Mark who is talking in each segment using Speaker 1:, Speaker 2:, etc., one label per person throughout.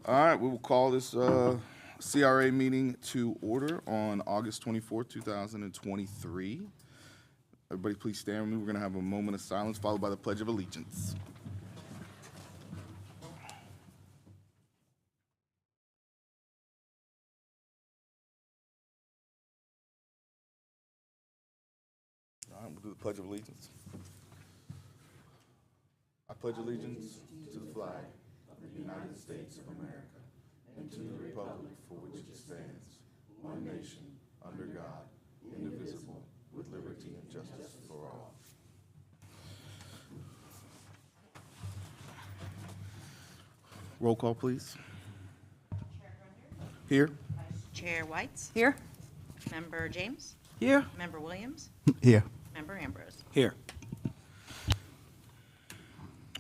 Speaker 1: All right, we will call this CRA meeting to order on August 24th, 2023. Everybody please stand with me. We're going to have a moment of silence followed by the Pledge of Allegiance. All right, we'll do the Pledge of Allegiance. I pledge allegiance to the flag of the United States of America and to the republic for which it stands, one nation, under God, indivisible, with liberty and justice for all. Roll call, please. Here.
Speaker 2: Chair Whites.
Speaker 3: Here.
Speaker 2: Member James.
Speaker 3: Here.
Speaker 2: Member Williams.
Speaker 4: Here.
Speaker 2: Member Ambrose.
Speaker 4: Here.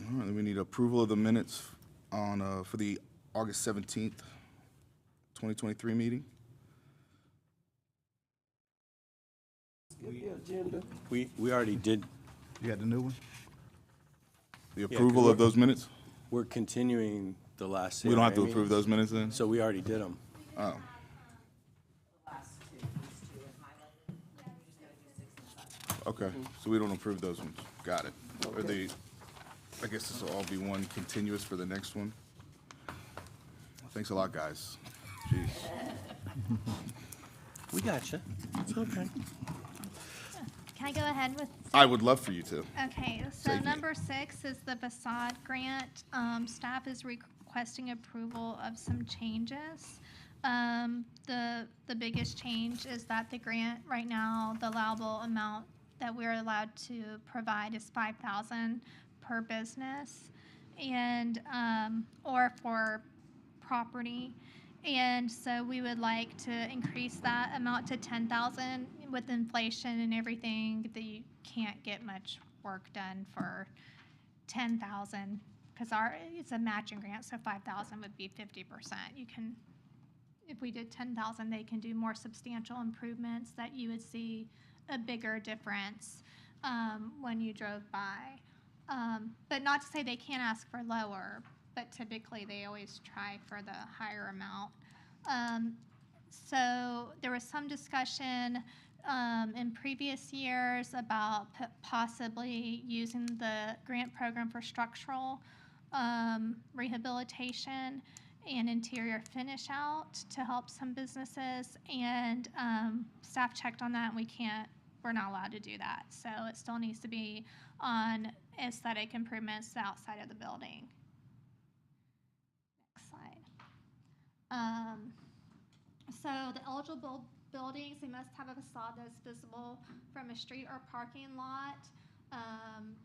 Speaker 1: All right, then we need approval of the minutes on for the August 17th, 2023 meeting.
Speaker 4: We already did.
Speaker 1: You had the new one? The
Speaker 4: Yeah,
Speaker 1: approval of those minutes?
Speaker 4: We're continuing the last.
Speaker 1: We don't have to
Speaker 4: CRA
Speaker 1: approve
Speaker 4: meetings,
Speaker 1: those minutes then?
Speaker 4: So we already did them.
Speaker 1: Oh, okay, so we don't approve those ones. Got it. Are they, I guess this will all be one continuous for the next one. Thanks a lot, guys. Jeez.
Speaker 4: We got you. It's okay.
Speaker 5: Can I go ahead with?
Speaker 1: I would love for you to.
Speaker 5: Okay, so
Speaker 1: Save me.
Speaker 5: number 6 is the facade grant. Staff is requesting approval of some changes. The biggest change is that the grant right now, the allowable amount that we're allowed to provide is $5,000 per business and or for property. And so we would like to increase that amount to $10,000. With inflation and everything, that you can't get much work done for $10,000 because it's a matching grant, so $5,000 would be 50%. You can, if we did $10,000, they can do more substantial improvements that you would see a bigger difference when you drove by. But not to say they can't ask for lower, but typically they always try for the higher amount. So there was some discussion in previous years about possibly using the grant program for structural rehabilitation and interior finish out to help some businesses. And staff checked on that, and we're not allowed to do that. So it still needs to be on aesthetic improvements outside of the building. Next slide. So the eligible buildings, they must have a facade that's visible from a street or parking lot.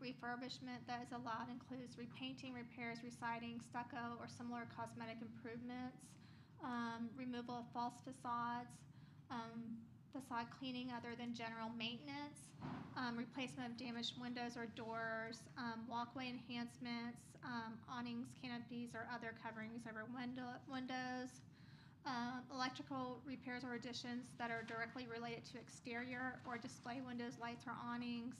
Speaker 5: Refurbishment that is allowed includes repainting, repairs, residing, stucco, or similar cosmetic improvements. Removal of false facades. Facade cleaning other than general maintenance. Replacement of damaged windows or doors. Walkway enhancements. Awnings, canopies, or other coverings over windows. Electrical repairs or additions that are directly related to exterior or display windows, lights, or awnings.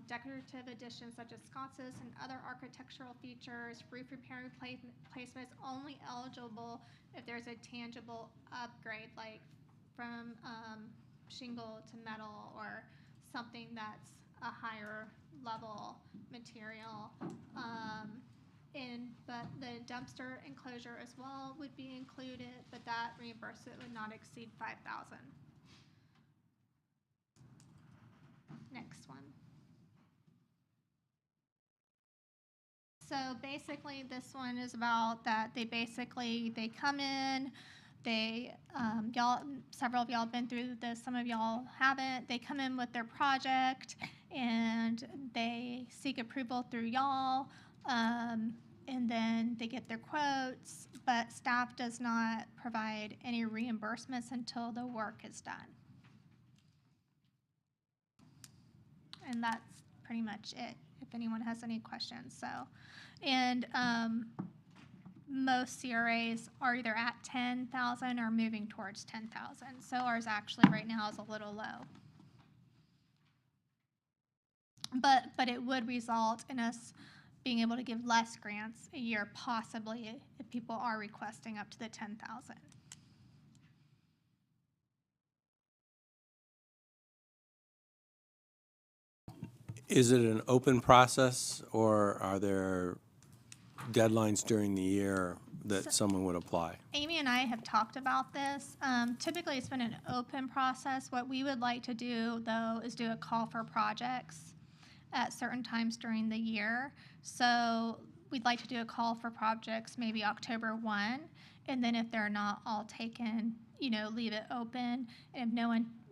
Speaker 5: Decorative additions such as sconces and other architectural features. Roof repair and replacement is only eligible if there's a tangible upgrade, like from shingle to metal or something that's a higher level material. But the dumpster enclosure as well would be included, but that reimbursement would not exceed $5,000. Next one. So basically, this one is about that they come in. Several of y'all have been through this. Some of y'all haven't. They come in with their project and they seek approval through y'all. And then they get their quotes, but staff does not provide any reimbursements until the work is done. And that's pretty much it, if anyone has any questions. So, and most CRAs are either at 10,000 or moving towards 10,000. So ours actually right now is a little low. But it would result in us being able to give less grants a year, possibly, if people are requesting up to the 10,000.
Speaker 4: Is it an open process, or are there deadlines during the year that someone would apply?
Speaker 5: Amy and I have talked about this. Typically, it's been an open process. What we would like to do, though, is do a call for projects at certain times during the year. So we'd like to do a call for projects maybe October 1, and then if they're not all taken, leave it open. And if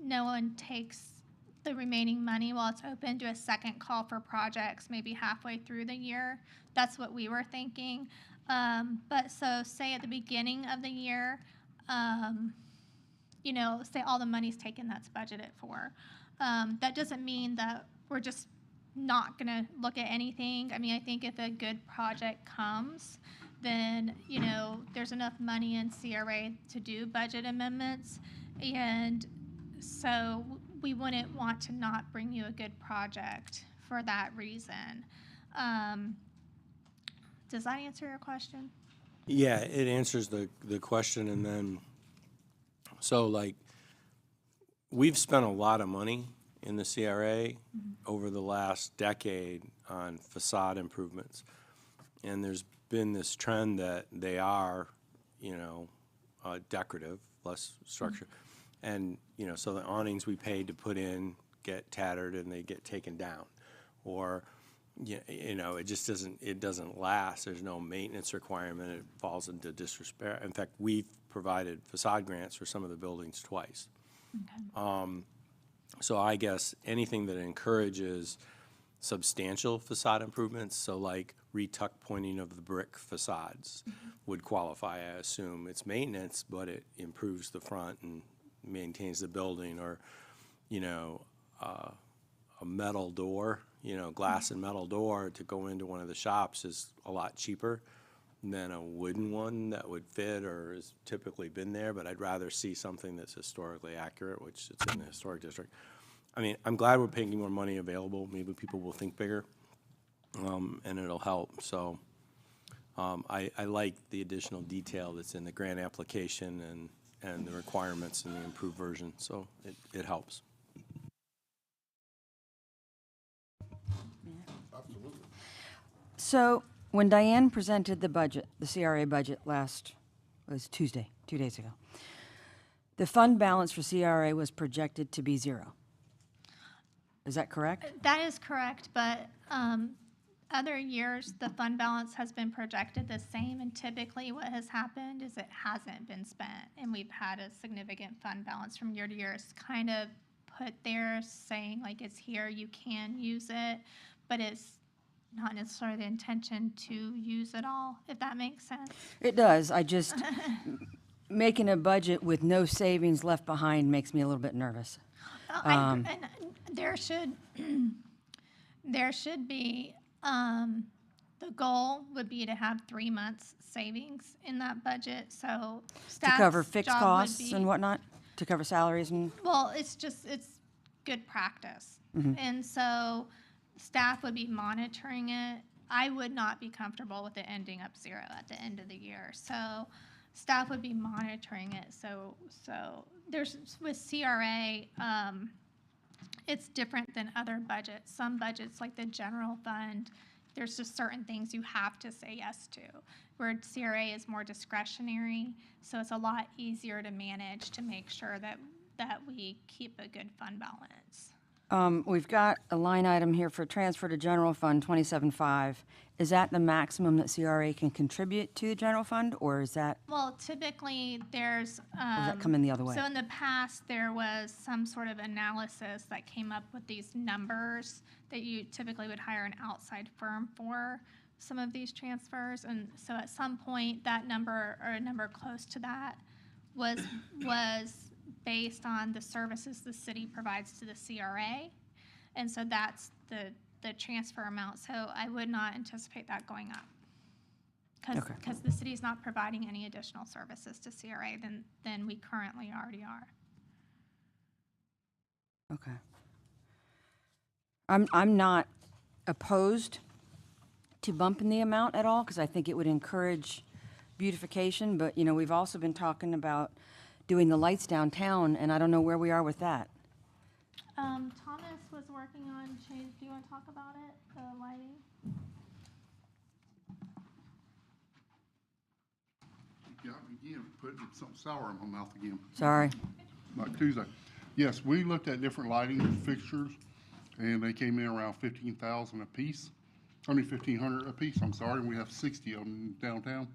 Speaker 5: no one takes the remaining money while it's open, do a second call for projects maybe halfway through the year. That's what we were thinking. But so say at the beginning of the year, say all the money's taken that's budgeted for. That doesn't mean that we're just not going to look at anything. I mean, I think if a good project comes, then, there's enough money in CRA to do budget amendments. And so we wouldn't want to not bring you a good project for that reason. Does that answer your question?
Speaker 4: Yeah, it answers the question, and then, so like, we've spent a lot of money in the CRA over the last decade on facade improvements. And there's been this trend that they are, decorative, less structure. And, so the awnings we paid to put in get tattered and they get taken down. Or, it just doesn't last. There's no maintenance requirement. It falls into disrepair. In fact, we've provided facade grants for some of the buildings twice.
Speaker 5: Okay.
Speaker 4: So I guess anything that encourages substantial facade improvements, so like retuck pointing of the brick facades would qualify, I assume. It's maintenance, but it improves the front and maintains the building. Or, a metal door, glass and metal door to go into one of the shops is a lot cheaper than a wooden one that would fit or has typically been there, but I'd rather see something that's historically accurate, which it's in the historic district. I mean, I'm glad we're making more money available. Maybe people will think bigger, and it'll help. So I like the additional detail that's in the grant application and the requirements in the improved version, so it helps.
Speaker 1: Absolutely.
Speaker 3: So when Diane presented the budget, the CRA budget was Tuesday, 2 days ago, the fund balance for CRA was projected to be 0. Is that correct?
Speaker 5: That is correct, but other years, the fund balance has been projected the same, and typically what has happened is it hasn't been spent, and we've had a significant fund balance from year to year. It's kind of put there saying, like, it's here, you can use it, but it's not necessarily the intention to use it all, if that makes sense.
Speaker 3: It does. I just, making a budget with no savings left behind makes me a little bit nervous.
Speaker 5: And there should be, the goal would be to have 3 months savings in that budget, so
Speaker 3: To
Speaker 5: staff's
Speaker 3: cover fixed
Speaker 5: job would
Speaker 3: costs
Speaker 5: be-
Speaker 3: and whatnot? To cover salaries and,
Speaker 5: Well, it's good practice. And so staff would be monitoring it. I would not be comfortable with it ending up 0 at the end of the year. So staff would be monitoring it. So there's, with CRA, it's different than other budgets. Some budgets, like the general fund, there's just certain things you have to say yes to, where CRA is more discretionary, so it's a lot easier to manage to make sure that we keep a good fund balance.
Speaker 3: we've got a line item here for transfer to general fund, 27.5. Is that the maximum that CRA can contribute to the general fund, or is that,
Speaker 5: Well, typically, there's.
Speaker 3: or does that come in the other way?
Speaker 5: So in the past, there was some sort of analysis that came up with these numbers that you typically would hire an outside firm for some of these transfers. And so at some point, that number, or a number close to that, was based on the services the city provides to the CRA. And so that's the transfer amount. So I would not anticipate that going up.
Speaker 3: Okay.
Speaker 5: Because the city's not providing any additional services to CRA than we currently already are.
Speaker 3: Okay. I'm not opposed to bumping the amount at all, because I think it would encourage beautification, but, you know, we've also been talking about doing the lights downtown, and I don't know where we are with that.
Speaker 5: Thomas was working on change. Do you want to talk about it? The lighting.
Speaker 6: Yeah, again, putting something sour in my mouth again,
Speaker 3: Sorry.
Speaker 6: like Tuesday. Yes, we looked at different lighting fixtures, and they came in around 15,000 a piece. I mean, 1,500 a piece, I'm sorry, and we have 60 of them downtown.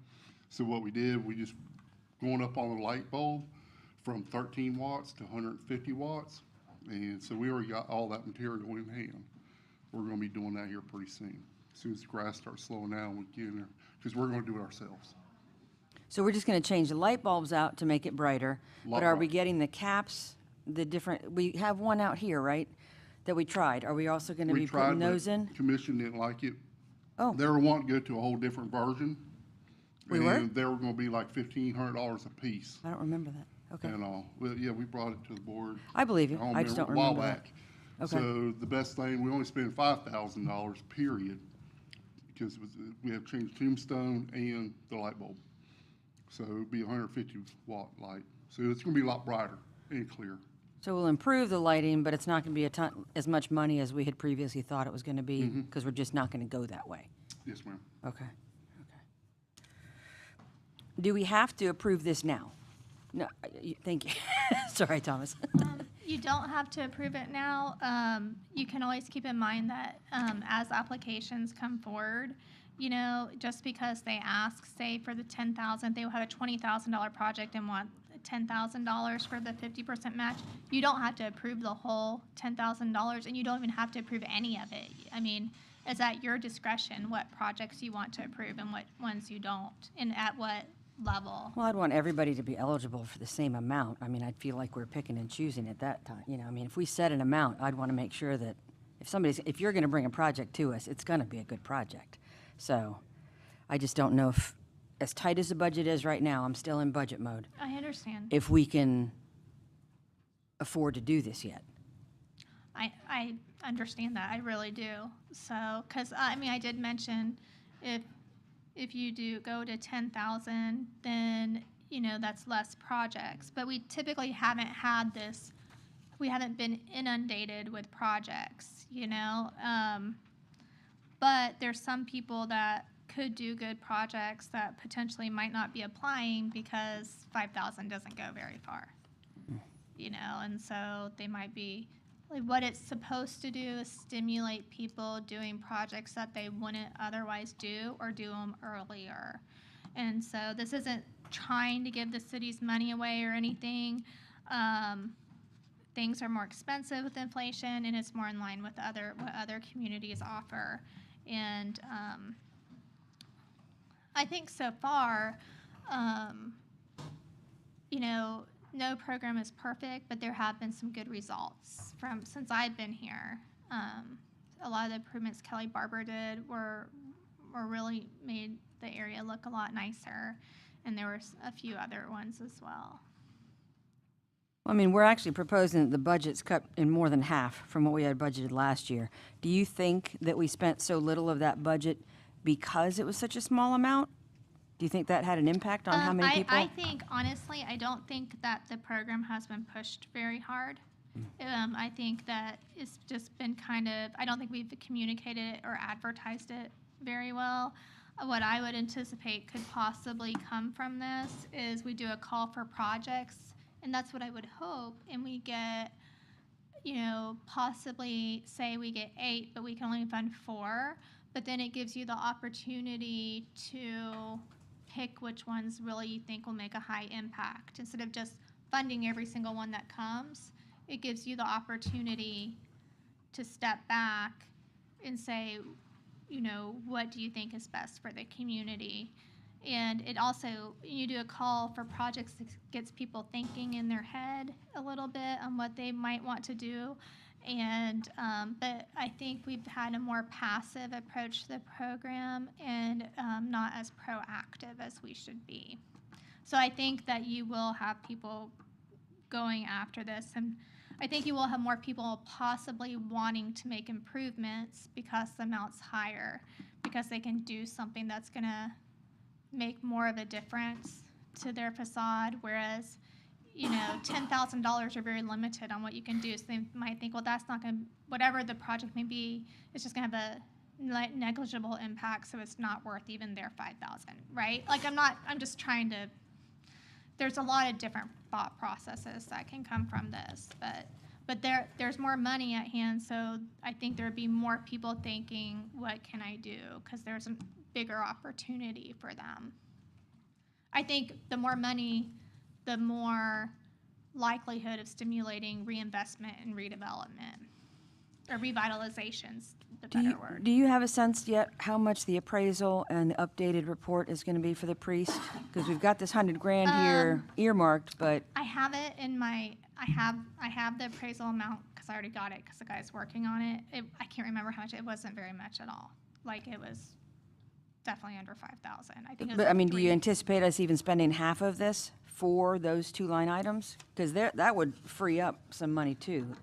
Speaker 6: So what we did, we just going up on the light bulb from 13 watts to 150 watts. And so we already got all that material in hand. We're gonna be doing that here pretty soon. As soon as the grass starts slowing down, we get in there, because we're gonna do it ourselves.
Speaker 3: So we're just going to change the light bulbs out to make it brighter, but are we
Speaker 6: Brighter.
Speaker 3: getting the caps, the different, we have one out here, right, that we tried. Are we also going to
Speaker 6: We
Speaker 3: be
Speaker 6: tried,
Speaker 3: putting
Speaker 6: but
Speaker 3: those in?
Speaker 6: Commission didn't like it.
Speaker 3: Oh.
Speaker 6: They were wanting to go to a whole different version.
Speaker 3: We were?
Speaker 6: And they were gonna be like $1,500 a piece.
Speaker 3: I don't remember that. Okay.
Speaker 6: And, well, yeah, we brought it to the board.
Speaker 3: I believe you. I just don't
Speaker 6: A while
Speaker 3: remember that.
Speaker 6: back.
Speaker 3: Okay.
Speaker 6: So the best thing, we only spent $5,000, period, because we have changed tombstone and the light bulb. So it'd be a 150 watt light. So it's gonna be a lot brighter and clear.
Speaker 3: So we'll improve the lighting, but it's not going to be a ton, as much money as we had previously thought it was going to be, because we're just not going to go that way.
Speaker 6: Yes, ma'am.
Speaker 3: Okay. Okay. Do we have to approve this now? No, thank you. Sorry, Thomas.
Speaker 5: You don't have to approve it now. You can always keep in mind that as applications come forward, you know, just because they ask, say, for the 10,000, they will have a $20,000 project and want $10,000 for the 50% match. You don't have to approve the whole $10,000, and you don't even have to approve any of it. I mean, it's at your discretion what projects you want to approve and what ones you don't, and at what level.
Speaker 3: Well, I'd want everybody to be eligible for the same amount. I mean, I'd feel like we're picking and choosing at that time. You know, I mean, if we set an amount, I'd want to make sure that if you're going to bring a project to us, it's going to be a good project. So I just don't know if, as tight as the budget is right now, I'm still in budget mode,
Speaker 5: I understand.
Speaker 3: if we can afford to do this yet.
Speaker 5: I understand that. I really do. So, because I mean, I did mention if you do go to 10,000, then you know that's less projects. But we typically haven't had this. We haven't been inundated with projects, you know. But there's some people that could do good projects that potentially might not be applying because 5,000 doesn't go very far, you know, and so they might be, like, what it's supposed to do is stimulate people doing projects that they wouldn't otherwise do or do them earlier. And so this isn't trying to give the city's money away or anything. Things are more expensive with inflation, and it's more in line with what other communities offer. And I think so far, you know, no program is perfect, but there have been some good results since I've been here. A lot of the improvements Kelly Barber did were really made the area look a lot nicer, and there were a few other ones as well.
Speaker 3: I mean, we're actually proposing that the budget's cut in more than half from what we had budgeted last year. Do you think that we spent so little of that budget because it was such a small amount? Do you think that had an impact on how many people?
Speaker 5: I think, honestly, I don't think that the program has been pushed very hard. I think that it's just been I don't think we've communicated it or advertised it very well. What I would anticipate could possibly come from this is we do a call for projects, and that's what I would hope, and we get, you know, possibly say we get 8, but we can only fund 4, but then it gives you the opportunity to pick which ones really you think will make a high impact. Instead of just funding every single one that comes, it gives you the opportunity to step back and say, you know, what do you think is best for the community? And it also, you do a call for projects that gets people thinking in their head a little bit on what they might want to do. And, but I think we've had a more passive approach to the program and not as proactive as we should be. So I think that you will have people going after this. And I think you will have more people possibly wanting to make improvements because the amount's higher, because they can do something that's gonna make more of a difference to their facade, whereas, you know, $10,000 are very limited on what you can do. So they might think, well, that's not gonna, whatever the project may be, it's just gonna have a negligible impact, so it's not worth even their 5,000, right? Like, I'm just trying to, there's a lot of different thought processes that can come from this, but there's more money at hand, so I think there'd be more people thinking, what can I do? Because there's a bigger opportunity for them. I think the more money, the more likelihood of stimulating reinvestment and redevelopment, or revitalization's the better word.
Speaker 3: Do you have a sense yet how much the appraisal and the updated report is gonna be for the priest? Because we've got this $100,000 here earmarked, but,
Speaker 5: I have it in my, I have the appraisal amount, because I already got it, because the guy's working on it. I can't remember how much, it wasn't very much at all. Like, it was definitely under 5,000. I think it was
Speaker 3: but I
Speaker 5: like
Speaker 3: mean, do you
Speaker 5: 3.
Speaker 3: anticipate us even spending half of this for those 2 line items? Because that would free up some money too.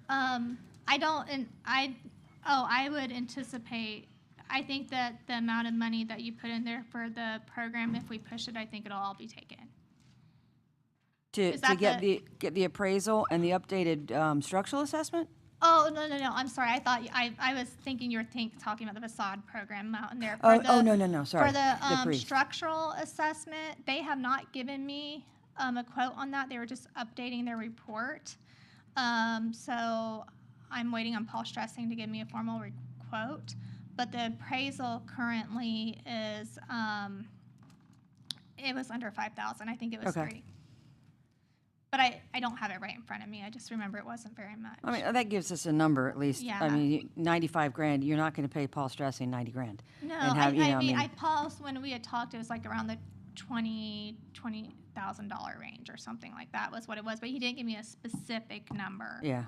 Speaker 5: I don't, and I would anticipate, I think that the amount of money that you put in there for the program, if we push it, I think it'll all be taken.
Speaker 3: To
Speaker 5: Is that
Speaker 3: get the appraisal and the updated structural assessment?
Speaker 5: Oh, no, I'm sorry. I thought, I was thinking you were talking about the facade program out in there.
Speaker 3: Oh, no, sorry.
Speaker 5: For the
Speaker 3: priest.
Speaker 5: structural assessment, they have not given me a quote on that. They were just updating their report. So I'm waiting on Paul Stressing to give me a formal quote. But the appraisal currently is, it was under 5,000. I think it was
Speaker 3: Okay.
Speaker 5: 3. But I don't have it right in front of me. I just remember it wasn't very much.
Speaker 3: I mean, that gives us a number at least.
Speaker 5: Yeah.
Speaker 3: I mean, $95,000, you're not going to pay Paul Stressing $90,000.
Speaker 5: No,
Speaker 3: And have, you know,
Speaker 5: I mean, I paused when we had talked, it was like around the $20,000 range or something like that was what it was, but he didn't give me a specific number.
Speaker 3: Yeah.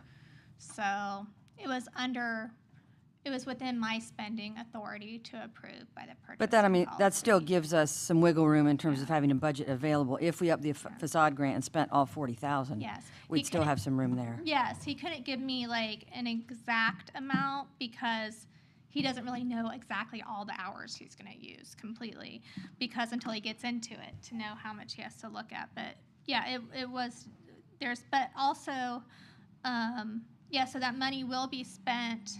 Speaker 5: So it was within my spending authority to approve by the purchasing
Speaker 3: But that, I mean, that still
Speaker 5: policy.
Speaker 3: gives us some wiggle room in terms of having a budget available. If we up the facade grant and spent all 40,000,
Speaker 5: Yes.
Speaker 3: we'd
Speaker 5: He
Speaker 3: still
Speaker 5: couldn't-
Speaker 3: have some room there.
Speaker 5: Yes, he couldn't give me like an exact amount because he doesn't really know exactly all the hours he's going to use completely, because until he gets into it to know how much he has to look at. But yeah, it was, but also, yeah, so that money will be spent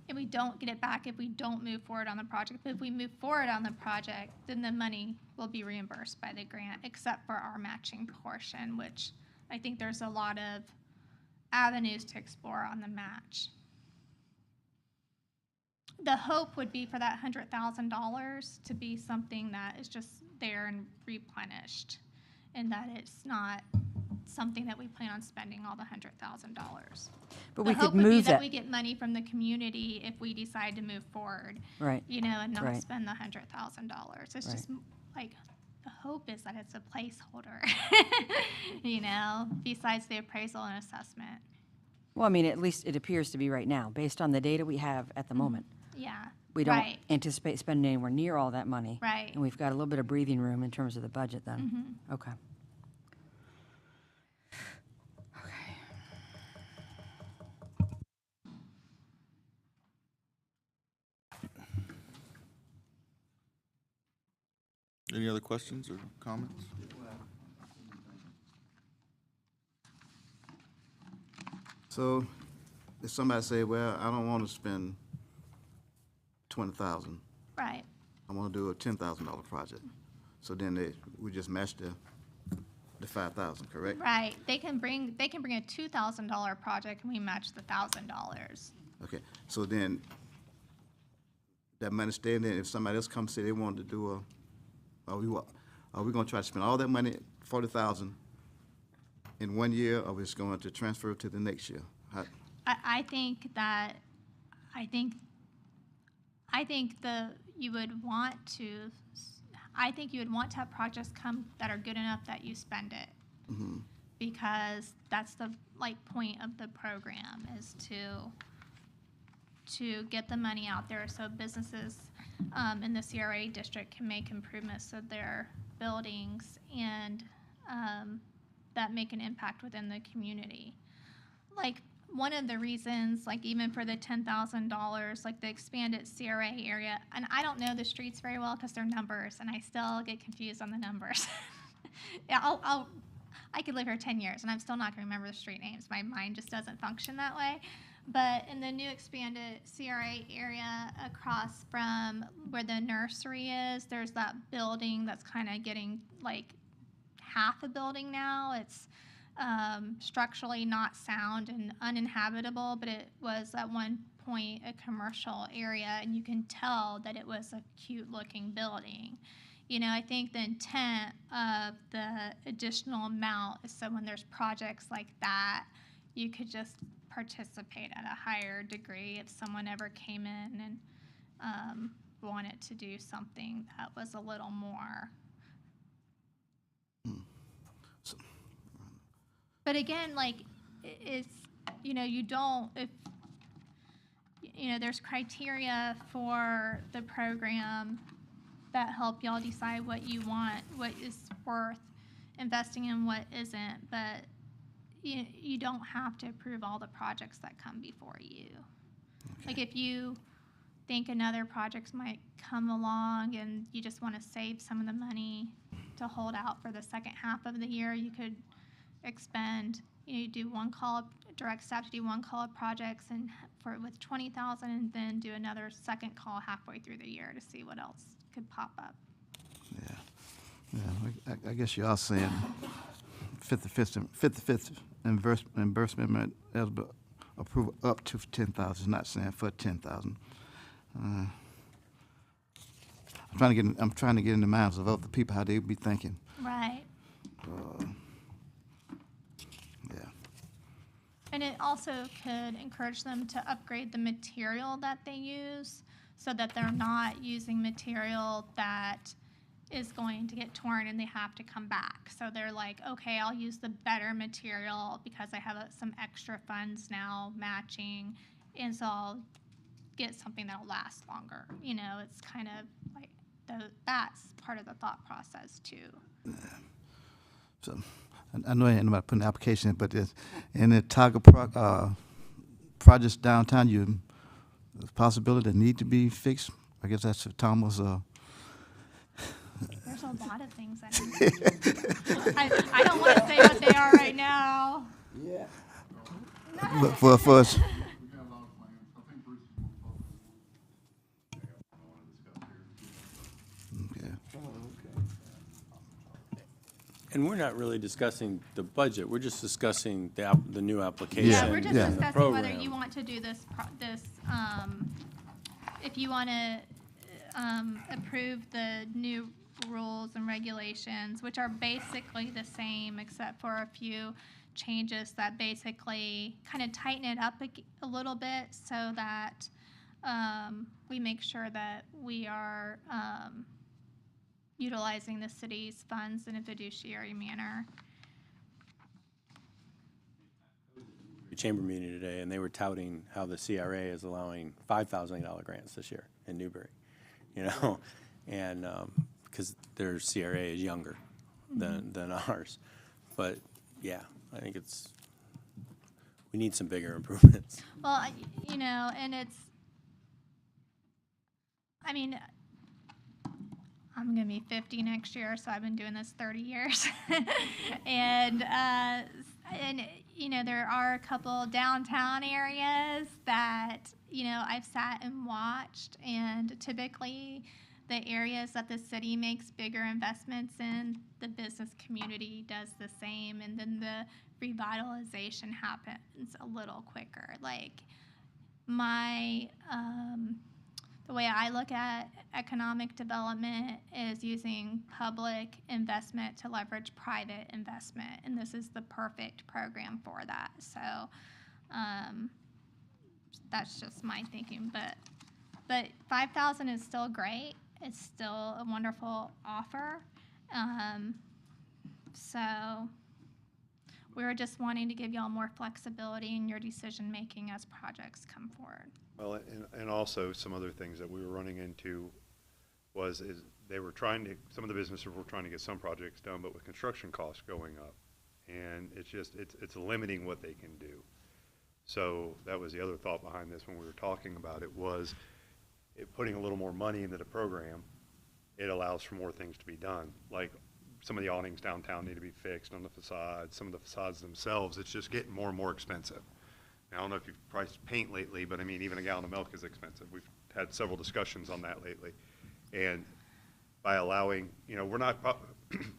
Speaker 5: and we don't get it back if we don't move forward on the project. But if we move forward on the project, then the money will be reimbursed by the grant, except for our matching portion, which I think there's a lot of avenues to explore on the match. The hope would be for that $100,000 to be something that is just there and replenished, and that it's not something that we plan on spending all the $100,000.
Speaker 3: But
Speaker 5: The
Speaker 3: we
Speaker 5: hope
Speaker 3: could
Speaker 5: would be
Speaker 3: move
Speaker 5: that
Speaker 3: that.
Speaker 5: we get money from the community if we decide to move forward,
Speaker 3: Right.
Speaker 5: you know, and not
Speaker 3: Right.
Speaker 5: spend the $100,000. It's
Speaker 3: Right.
Speaker 5: just like, the hope is that it's a placeholder, you know, besides the appraisal and assessment.
Speaker 3: Well, I mean, at least it appears to be right now, based on the data we have at the moment.
Speaker 5: Yeah.
Speaker 3: We don't
Speaker 5: Right.
Speaker 3: anticipate spending anywhere near all that money.
Speaker 5: Right.
Speaker 3: And we've got a little bit of breathing room in terms of the budget then. Okay. Okay.
Speaker 1: Any other questions or comments? So, if somebody say, well, I don't want to spend 20,000,
Speaker 5: Right.
Speaker 1: I want to do a $10,000 project. So then we just match the 5,000, correct?
Speaker 5: Right. They can bring a $2,000 project and we match the $1,000.
Speaker 1: Okay, so then that money staying there, if somebody else comes say they want to do are we going to try to spend all that money, 40,000, in 1 year, or we just going to transfer it to the next year?
Speaker 5: I think you would want to have projects come that are good enough that you spend it. Because that's the point of the program, is to get the money out there so businesses in the CRA district can make improvements to their buildings and that make an impact within the community. like, one of the reasons, like, even for the $10,000, like, the expanded CRA area, and I don't know the streets very well because they're numbers, and I still get confused on the numbers. Yeah, I could live here 10 years, and I'm still not gonna remember the street names. My mind just doesn't function that way. But in the new expanded CRA area across from where the nursery is, there's that building that's kind of getting, like, half a building now. It's structurally not sound and uninhabitable, but it was at one point a commercial area, and you can tell that it was a cute looking building. You know, I think the intent of the additional amount is so when there's projects like that, you could just participate at a higher degree if someone ever came in and wanted to do something that was a little more. But again, like, it's, you know, you don't, if, you know, there's criteria for the program that help y'all decide what you want, what is worth investing in, what isn't. But you don't have to approve all the projects that come before you. Okay. Like, if you think another project might come along and you just want to save some of the money to hold out for the second half of the year, you could expend, you do one call, direct staff to do one call of projects and with 20,000, and then do another second call halfway through the year to see what else could pop up.
Speaker 7: Yeah. I guess you are saying 55th reimbursement eligible approval up to 10,000. Not saying for 10,000. I'm trying to get in the minds of other people how they be thinking.
Speaker 5: Right.
Speaker 7: Yeah.
Speaker 5: And it also could encourage them to upgrade the material that they use so that they're not using material that is going to get torn and they have to come back. So they're like, okay, I'll use the better material because I have some extra funds now matching, and so I'll get something that'll last longer. You know, it's kind of like that's part of the thought process too.
Speaker 7: So I know I ain't about putting the application in, but in the Target projects downtown, there's a possibility that need to be fixed. I guess that's what Tom was.
Speaker 5: There's a lot of things that I don't want to say what they are right now.
Speaker 7: Yeah. But for us.
Speaker 6: We got a lot of plans. I think Bruce is more focused.
Speaker 7: Okay.
Speaker 4: And we're not really discussing the budget, we're just discussing the new application.
Speaker 5: Yeah, we're just
Speaker 7: Yeah.
Speaker 4: and the
Speaker 5: discussing whether
Speaker 4: program.
Speaker 5: you want to do this, if you want to approve the new rules and regulations, which are basically the same except for a few changes that basically kind of tighten it up a little bit so that we make sure that we are utilizing the city's funds in a fiduciary manner.
Speaker 4: Chamber meeting today, and they were touting how the CRA is allowing $5,000 grants this year in Newbury, you know, and because their CRA is younger than ours. But yeah, I think we need some bigger improvements.
Speaker 5: Well, you know, and I mean, I'm going to be 50 next year, so I've been doing this 30 years. and you know, there are a couple downtown areas that, you know, I've sat and watched, and typically the areas that the city makes bigger investments in, the business community does the same, and then the revitalization happens a little quicker. Like, the way I look at economic development is using public investment to leverage private investment, and this is the perfect program for that. So that's just my thinking. But 5,000 is still great. It's still a wonderful offer. So we were just wanting to give y'all more flexibility in your decision making as projects come forward.
Speaker 8: Well, and also some other things that we were running into is they were some of the businesses were trying to get some projects done, but with construction costs going up, and it's limiting what they can do. So that was the other thought behind this when we were talking about it, was putting a little more money into the program, it allows for more things to be done. Like some of the awnings downtown need to be fixed on the facades, some of the facades themselves, it's just getting more and more expensive. Now, I don't know if you've priced paint lately, but I mean, even a gallon of milk is expensive. We've had several discussions on that lately. And by allowing, you know, we're not,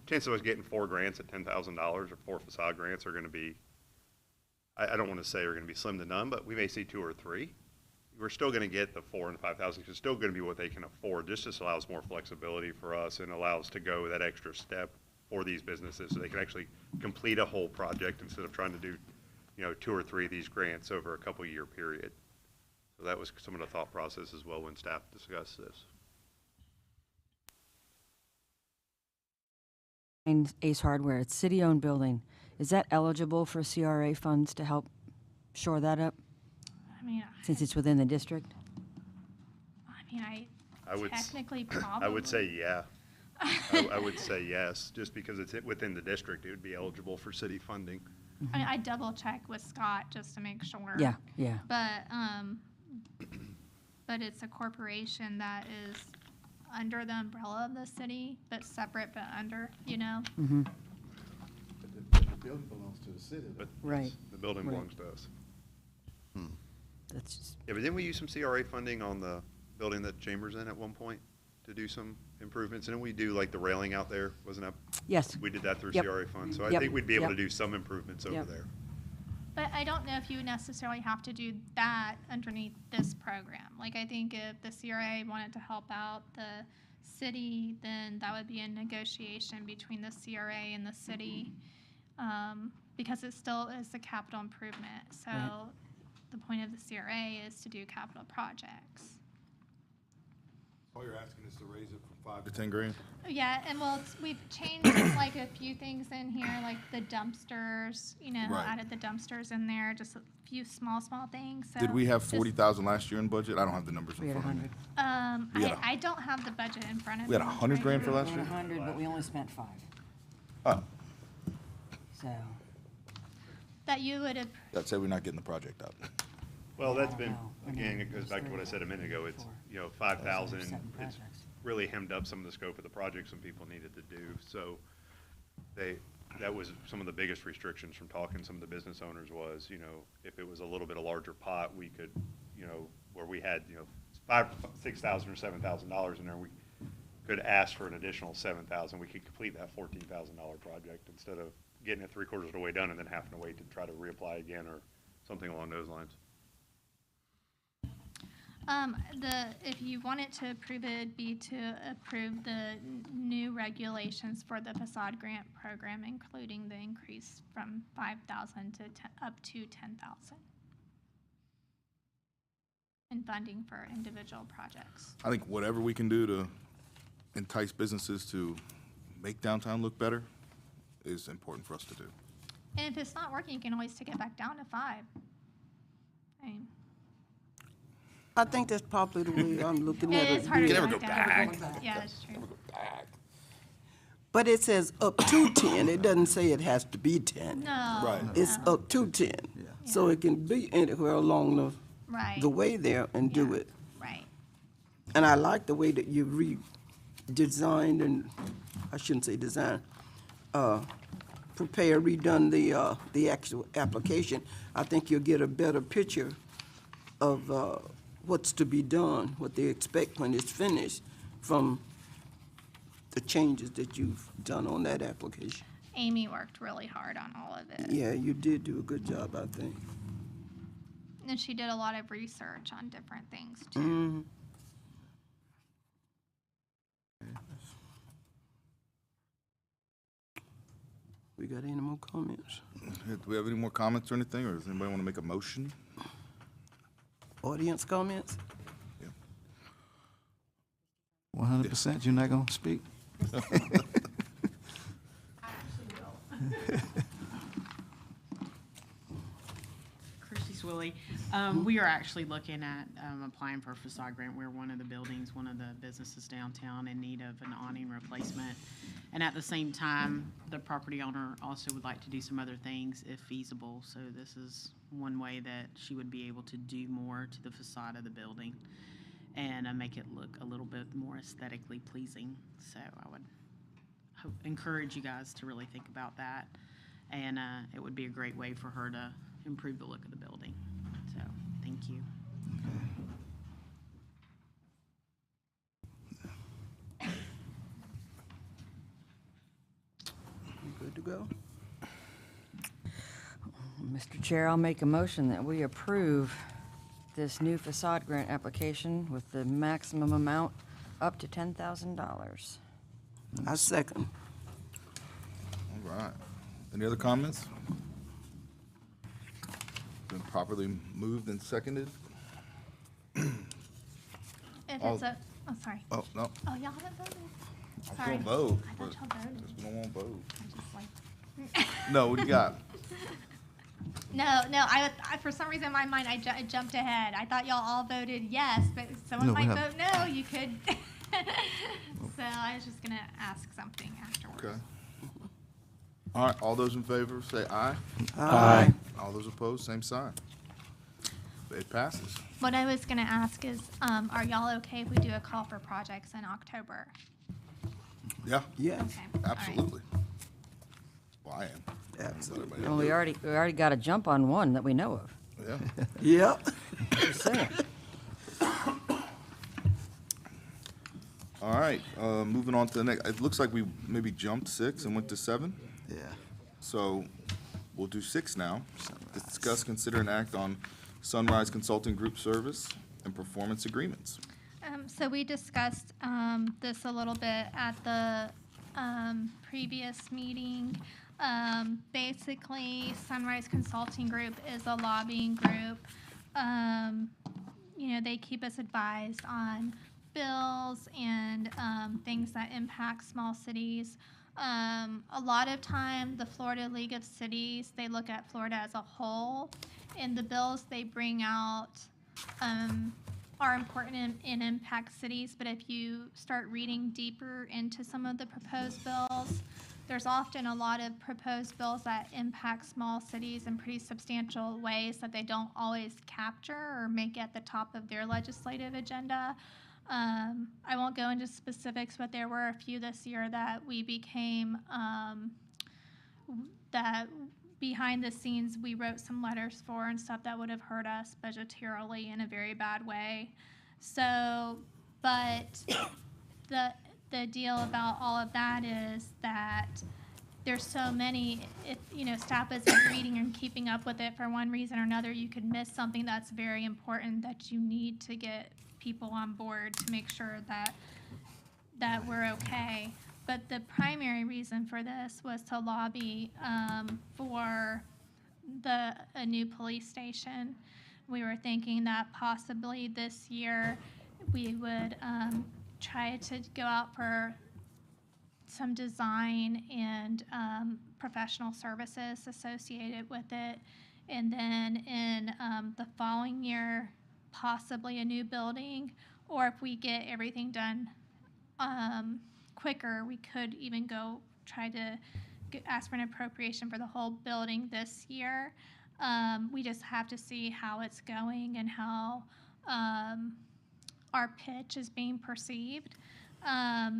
Speaker 8: chances of us getting 4 grants at $10,000 or 4 facade grants are gonna be, I don't wanna say are gonna be slim to none, but we may see 2 or 3. We're still gonna get the 4 and 5,000, because it's still gonna be what they can afford. This just allows more flexibility for us and allows to go that extra step for these businesses so they can actually complete a whole project instead of trying to do, you know, 2 or 3 of these grants over a couple-year period. So that was some of the thought process as well when staff discussed this.
Speaker 3: Ace Hardware, it's city-owned building. Is that eligible for CRA funds to help shore that up,
Speaker 5: I mean,
Speaker 3: since it's within the district?
Speaker 8: I would
Speaker 5: technically probably.
Speaker 8: I would say yeah. I would say yes, just because it's within the district, it would be eligible for city funding.
Speaker 5: I mean, I double check with Scott just to make sure.
Speaker 3: Yeah, yeah.
Speaker 5: But it's a corporation that is under the umbrella of the city, but separate, but under, you know?
Speaker 3: Mm-hmm.
Speaker 1: But the building belongs to the city.
Speaker 8: But
Speaker 3: Right.
Speaker 8: the building
Speaker 3: Right.
Speaker 8: belongs to us.
Speaker 3: That's just,
Speaker 8: Yeah, but didn't we use some CRA funding on the building that Chambers in at one point to do some improvements? Didn't we do like the railing out there? Wasn't that?
Speaker 3: yes.
Speaker 8: We did that through
Speaker 3: Yep.
Speaker 8: CRA funds, so I
Speaker 3: Yep.
Speaker 8: think we'd be able to
Speaker 3: Yep.
Speaker 8: do some improvements over
Speaker 3: Yep.
Speaker 8: there.
Speaker 5: But I don't know if you necessarily have to do that underneath this program. Like, I think if the CRA wanted to help out the city, then that would be a negotiation between the CRA and the city, because it still is a capital improvement. So
Speaker 3: Right.
Speaker 5: the point of the CRA is to do capital projects.
Speaker 1: All you're asking is to raise it from 5 to 10 grand?
Speaker 5: Yeah, and well, we've changed like a few things in here, like the dumpsters, you know,
Speaker 1: Right.
Speaker 5: added the dumpsters in there, just a few small things. So
Speaker 1: Did we have
Speaker 5: just-
Speaker 1: 40,000 last year in budget? I don't have the numbers
Speaker 3: We
Speaker 1: in
Speaker 3: had
Speaker 1: front of me.
Speaker 3: 100.
Speaker 1: We had
Speaker 5: I don't have the budget in front of me.
Speaker 1: We had 100 grand for last
Speaker 3: We had
Speaker 1: year?
Speaker 3: 100, but we only spent 5.
Speaker 1: Oh,
Speaker 3: So,
Speaker 5: That you would have,
Speaker 1: that said we're not getting the project out.
Speaker 8: Well, that's
Speaker 3: I
Speaker 8: been,
Speaker 3: don't know. I
Speaker 8: again,
Speaker 3: mean,
Speaker 8: it goes
Speaker 3: it's
Speaker 8: back to what I
Speaker 3: very
Speaker 8: said a minute ago. It's,
Speaker 3: for-
Speaker 8: you know, 5,000,
Speaker 3: seven
Speaker 8: it's
Speaker 3: projects.
Speaker 8: really hemmed up some of the scope of the project some people needed to do. So that was some of the biggest restrictions from talking to some of the business owners was, you know, if it was a little bit a larger pot, we could, you know, where we had, you know, $6,000 or $7,000 in there, we could ask for an additional 7,000. We could complete that $14,000 project instead of getting it 3/4 of the way done and then having to wait to try to reapply again or something along those lines.
Speaker 5: if you wanted to approve it, it'd be to approve the new regulations for the facade grant program, including the increase from 5,000 to up to 10,000 in funding for individual projects.
Speaker 1: I think whatever we can do to entice businesses to make downtown look better is important for us to do.
Speaker 5: And if it's not working, you can always take it back down to 5. I mean,
Speaker 9: I think that's probably the way I'm looking at
Speaker 5: it
Speaker 9: it.
Speaker 5: is harder to
Speaker 1: never
Speaker 5: go
Speaker 1: go
Speaker 5: down.
Speaker 1: back.
Speaker 5: Yeah, that's true.
Speaker 9: But it says up to 10. It doesn't say it has to be 10.
Speaker 5: No.
Speaker 1: Right.
Speaker 9: It's up to 10. So it can be anywhere along
Speaker 5: Right.
Speaker 9: the way there and do
Speaker 5: Yeah.
Speaker 9: it.
Speaker 5: Right.
Speaker 9: And I like the way that you redesigned and, I shouldn't say design, redone the actual application. I think you'll get a better picture of what's to be done, what they expect when it's finished from the changes that you've done on that application.
Speaker 5: Amy worked really hard on all of it.
Speaker 9: Yeah, you did do a good job, I think.
Speaker 5: And she did a lot of research on different things too.
Speaker 9: Mhm. We got any more comments?
Speaker 1: Do we have any more comments or anything, or does anybody want to make a motion?
Speaker 9: Audience comments?
Speaker 7: 100%, you're not gonna speak?
Speaker 10: Willie. We are actually looking at applying for a facade grant. We're one of the buildings, one of the businesses downtown in need of an awning replacement. And at the same time, the property owner also would like to do some other things if feasible. So this is one way that she would be able to do more to the facade of the building and make it look a little bit more aesthetically pleasing. So I would encourage you guys to really think about that. And it would be a great way for her to improve the look of the building. So, thank you.
Speaker 9: You good to go?
Speaker 3: Mr. Chair, I'll make a motion that we approve this new facade grant application with the maximum amount up to $10,000.
Speaker 9: I second.
Speaker 1: All right. Any other comments? Been properly moved and seconded?
Speaker 5: If it's a, oh, sorry.
Speaker 1: Oh, no,
Speaker 5: Oh, y'all haven't voted?
Speaker 1: I'm
Speaker 5: Sorry.
Speaker 1: gonna vote,
Speaker 5: I
Speaker 1: but
Speaker 5: thought y'all voted.
Speaker 1: we don't want to vote.
Speaker 5: I just like.
Speaker 1: No, what do you got?
Speaker 5: No, I for some reason in my mind, I jumped ahead. I thought y'all all voted yes, but someone
Speaker 7: No, we
Speaker 5: might
Speaker 7: haven't.
Speaker 5: vote no, you could. So I was just gonna ask something afterwards.
Speaker 1: Okay. All right, all those in favor, say aye.
Speaker 3: Aye.
Speaker 1: All those opposed, same sign. It passes.
Speaker 5: What I was gonna ask is, are y'all okay if we do a call for projects in October?
Speaker 1: Yeah,
Speaker 9: Yes,
Speaker 5: Okay, all right.
Speaker 1: absolutely. Well, I am.
Speaker 9: absolutely.
Speaker 3: Well, we already got a jump on one that we know of.
Speaker 1: Yeah.
Speaker 9: Yep.
Speaker 3: Just saying.
Speaker 1: All right, moving on to the next, it looks like we maybe jumped 6 and went to 7.
Speaker 7: Yeah.
Speaker 1: So we'll do 6 now. Discuss, consider, and act on Sunrise Consulting Group service and performance agreements.
Speaker 5: So we discussed this a little bit at the previous meeting. Basically, Sunrise Consulting Group is a lobbying group. You know, they keep us advised on bills and things that impact small cities. A lot of time, the Florida League of Cities, they look at Florida as a whole, and the bills they bring out are important and impact cities, but if you start reading deeper into some of the proposed bills, there's often a lot of proposed bills that impact small cities in pretty substantial ways that they don't always capture or make at the top of their legislative agenda. I won't go into specifics, but there were a few this year that we became, that behind the scenes we wrote some letters for and stuff that would have hurt us budgetarily in a very bad way. So, but the deal about all of that is that there's so many, if, you know, staff isn't reading and keeping up with it for one reason or another, you could miss something that's very important that you need to get people on board to make sure that we're okay. But the primary reason for this was to lobby for a new police station. We were thinking that possibly this year we would try to go out for some design and professional services associated with it. And then in the following year, possibly a new building, or if we get everything done quicker, we could even go try to ask for an appropriation for the whole building this year. We just have to see how it's going and how our pitch is being perceived.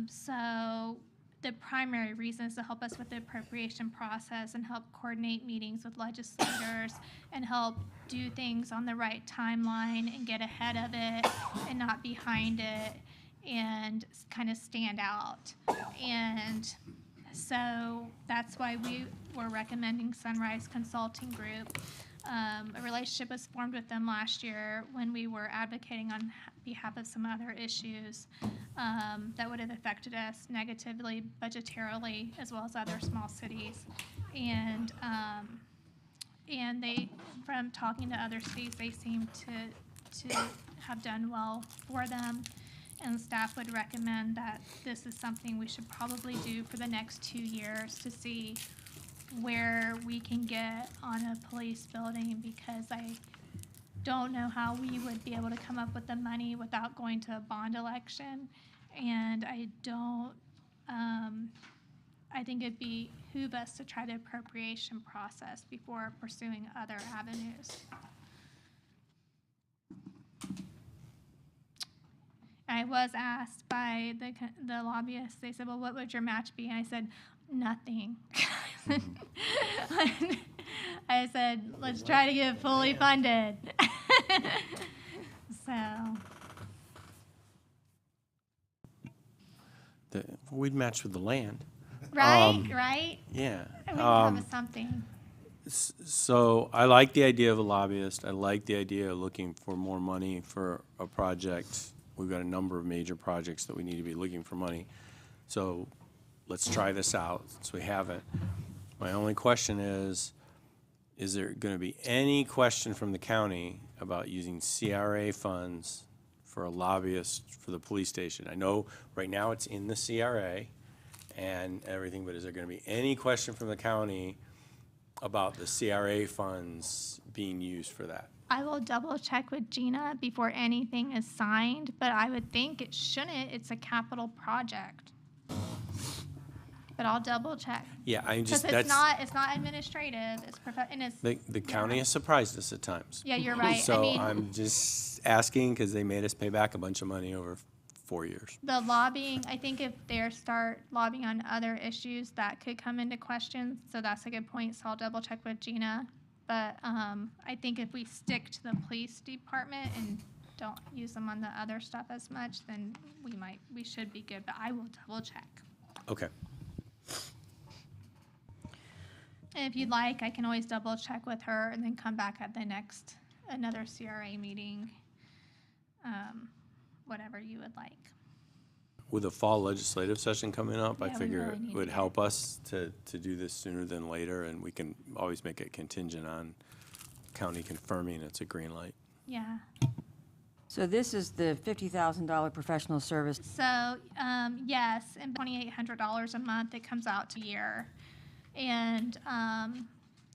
Speaker 5: So the primary reason is to help us with the appropriation process and help coordinate meetings with legislators and help do things on the right timeline and get ahead of it and not behind it and kind of stand out. And so that's why we were recommending Sunrise Consulting Group. A relationship was formed with them last year when we were advocating on behalf of some other issues that would have affected us negatively, budgetarily, as well as other small cities. And they, from talking to other cities, they seem to have done well for them. And staff would recommend that this is something we should probably do for the next 2 years to see where we can get on a police building, because don't know how we would be able to come up with the money without going to a bond election. And I don't, I think it'd behoove us to try the appropriation process before pursuing other avenues. I was asked by the lobbyists, they said, well, what would your match be? And I said, nothing. I said, let's try to get fully funded. So,
Speaker 4: We'd match with the land.
Speaker 5: right?
Speaker 4: Yeah.
Speaker 5: We come up with something.
Speaker 4: So I like the idea of a lobbyist. I like the idea of looking for more money for a project. We've got a number of major projects that we need to be looking for money. So let's try this out since we have it. My only question is there going to be any question from the county about using CRA funds for a lobbyist for the police station? I know right now it's in the CRA and everything, but is there going to be any question from the county about the CRA funds being used for that?
Speaker 5: I will double check with Gina before anything is signed, but I would think it shouldn't. It's a capital project. But I'll double check.
Speaker 4: Yeah, I just,
Speaker 5: Because
Speaker 4: that's,
Speaker 5: it's not administrative, it's and it's.
Speaker 4: the county has surprised us at times.
Speaker 5: Yeah, you're right. I
Speaker 4: So
Speaker 5: mean,
Speaker 4: I'm just asking because they made us pay back a bunch of money over 4 years.
Speaker 5: the lobbying, I think if they start lobbying on other issues, that could come into question. So that's a good point. So I'll double check with Gina. But I think if we stick to the police department and don't use them on the other stuff as much, then we should be good. But I will double check.
Speaker 4: Okay.
Speaker 5: And if you'd like, I can always double check with her and then come back at another CRA meeting, whatever you would like.
Speaker 4: With the fall legislative session coming up, I
Speaker 5: Yeah, we
Speaker 4: figure
Speaker 5: really
Speaker 4: it
Speaker 5: need
Speaker 4: would
Speaker 5: to
Speaker 4: help us to do this sooner than later, and we can always make it contingent on county confirming it's a green light.
Speaker 5: Yeah.
Speaker 3: So this is the $50,000 professional service.
Speaker 5: So, yes, and $2,800 a month, it comes out to year. And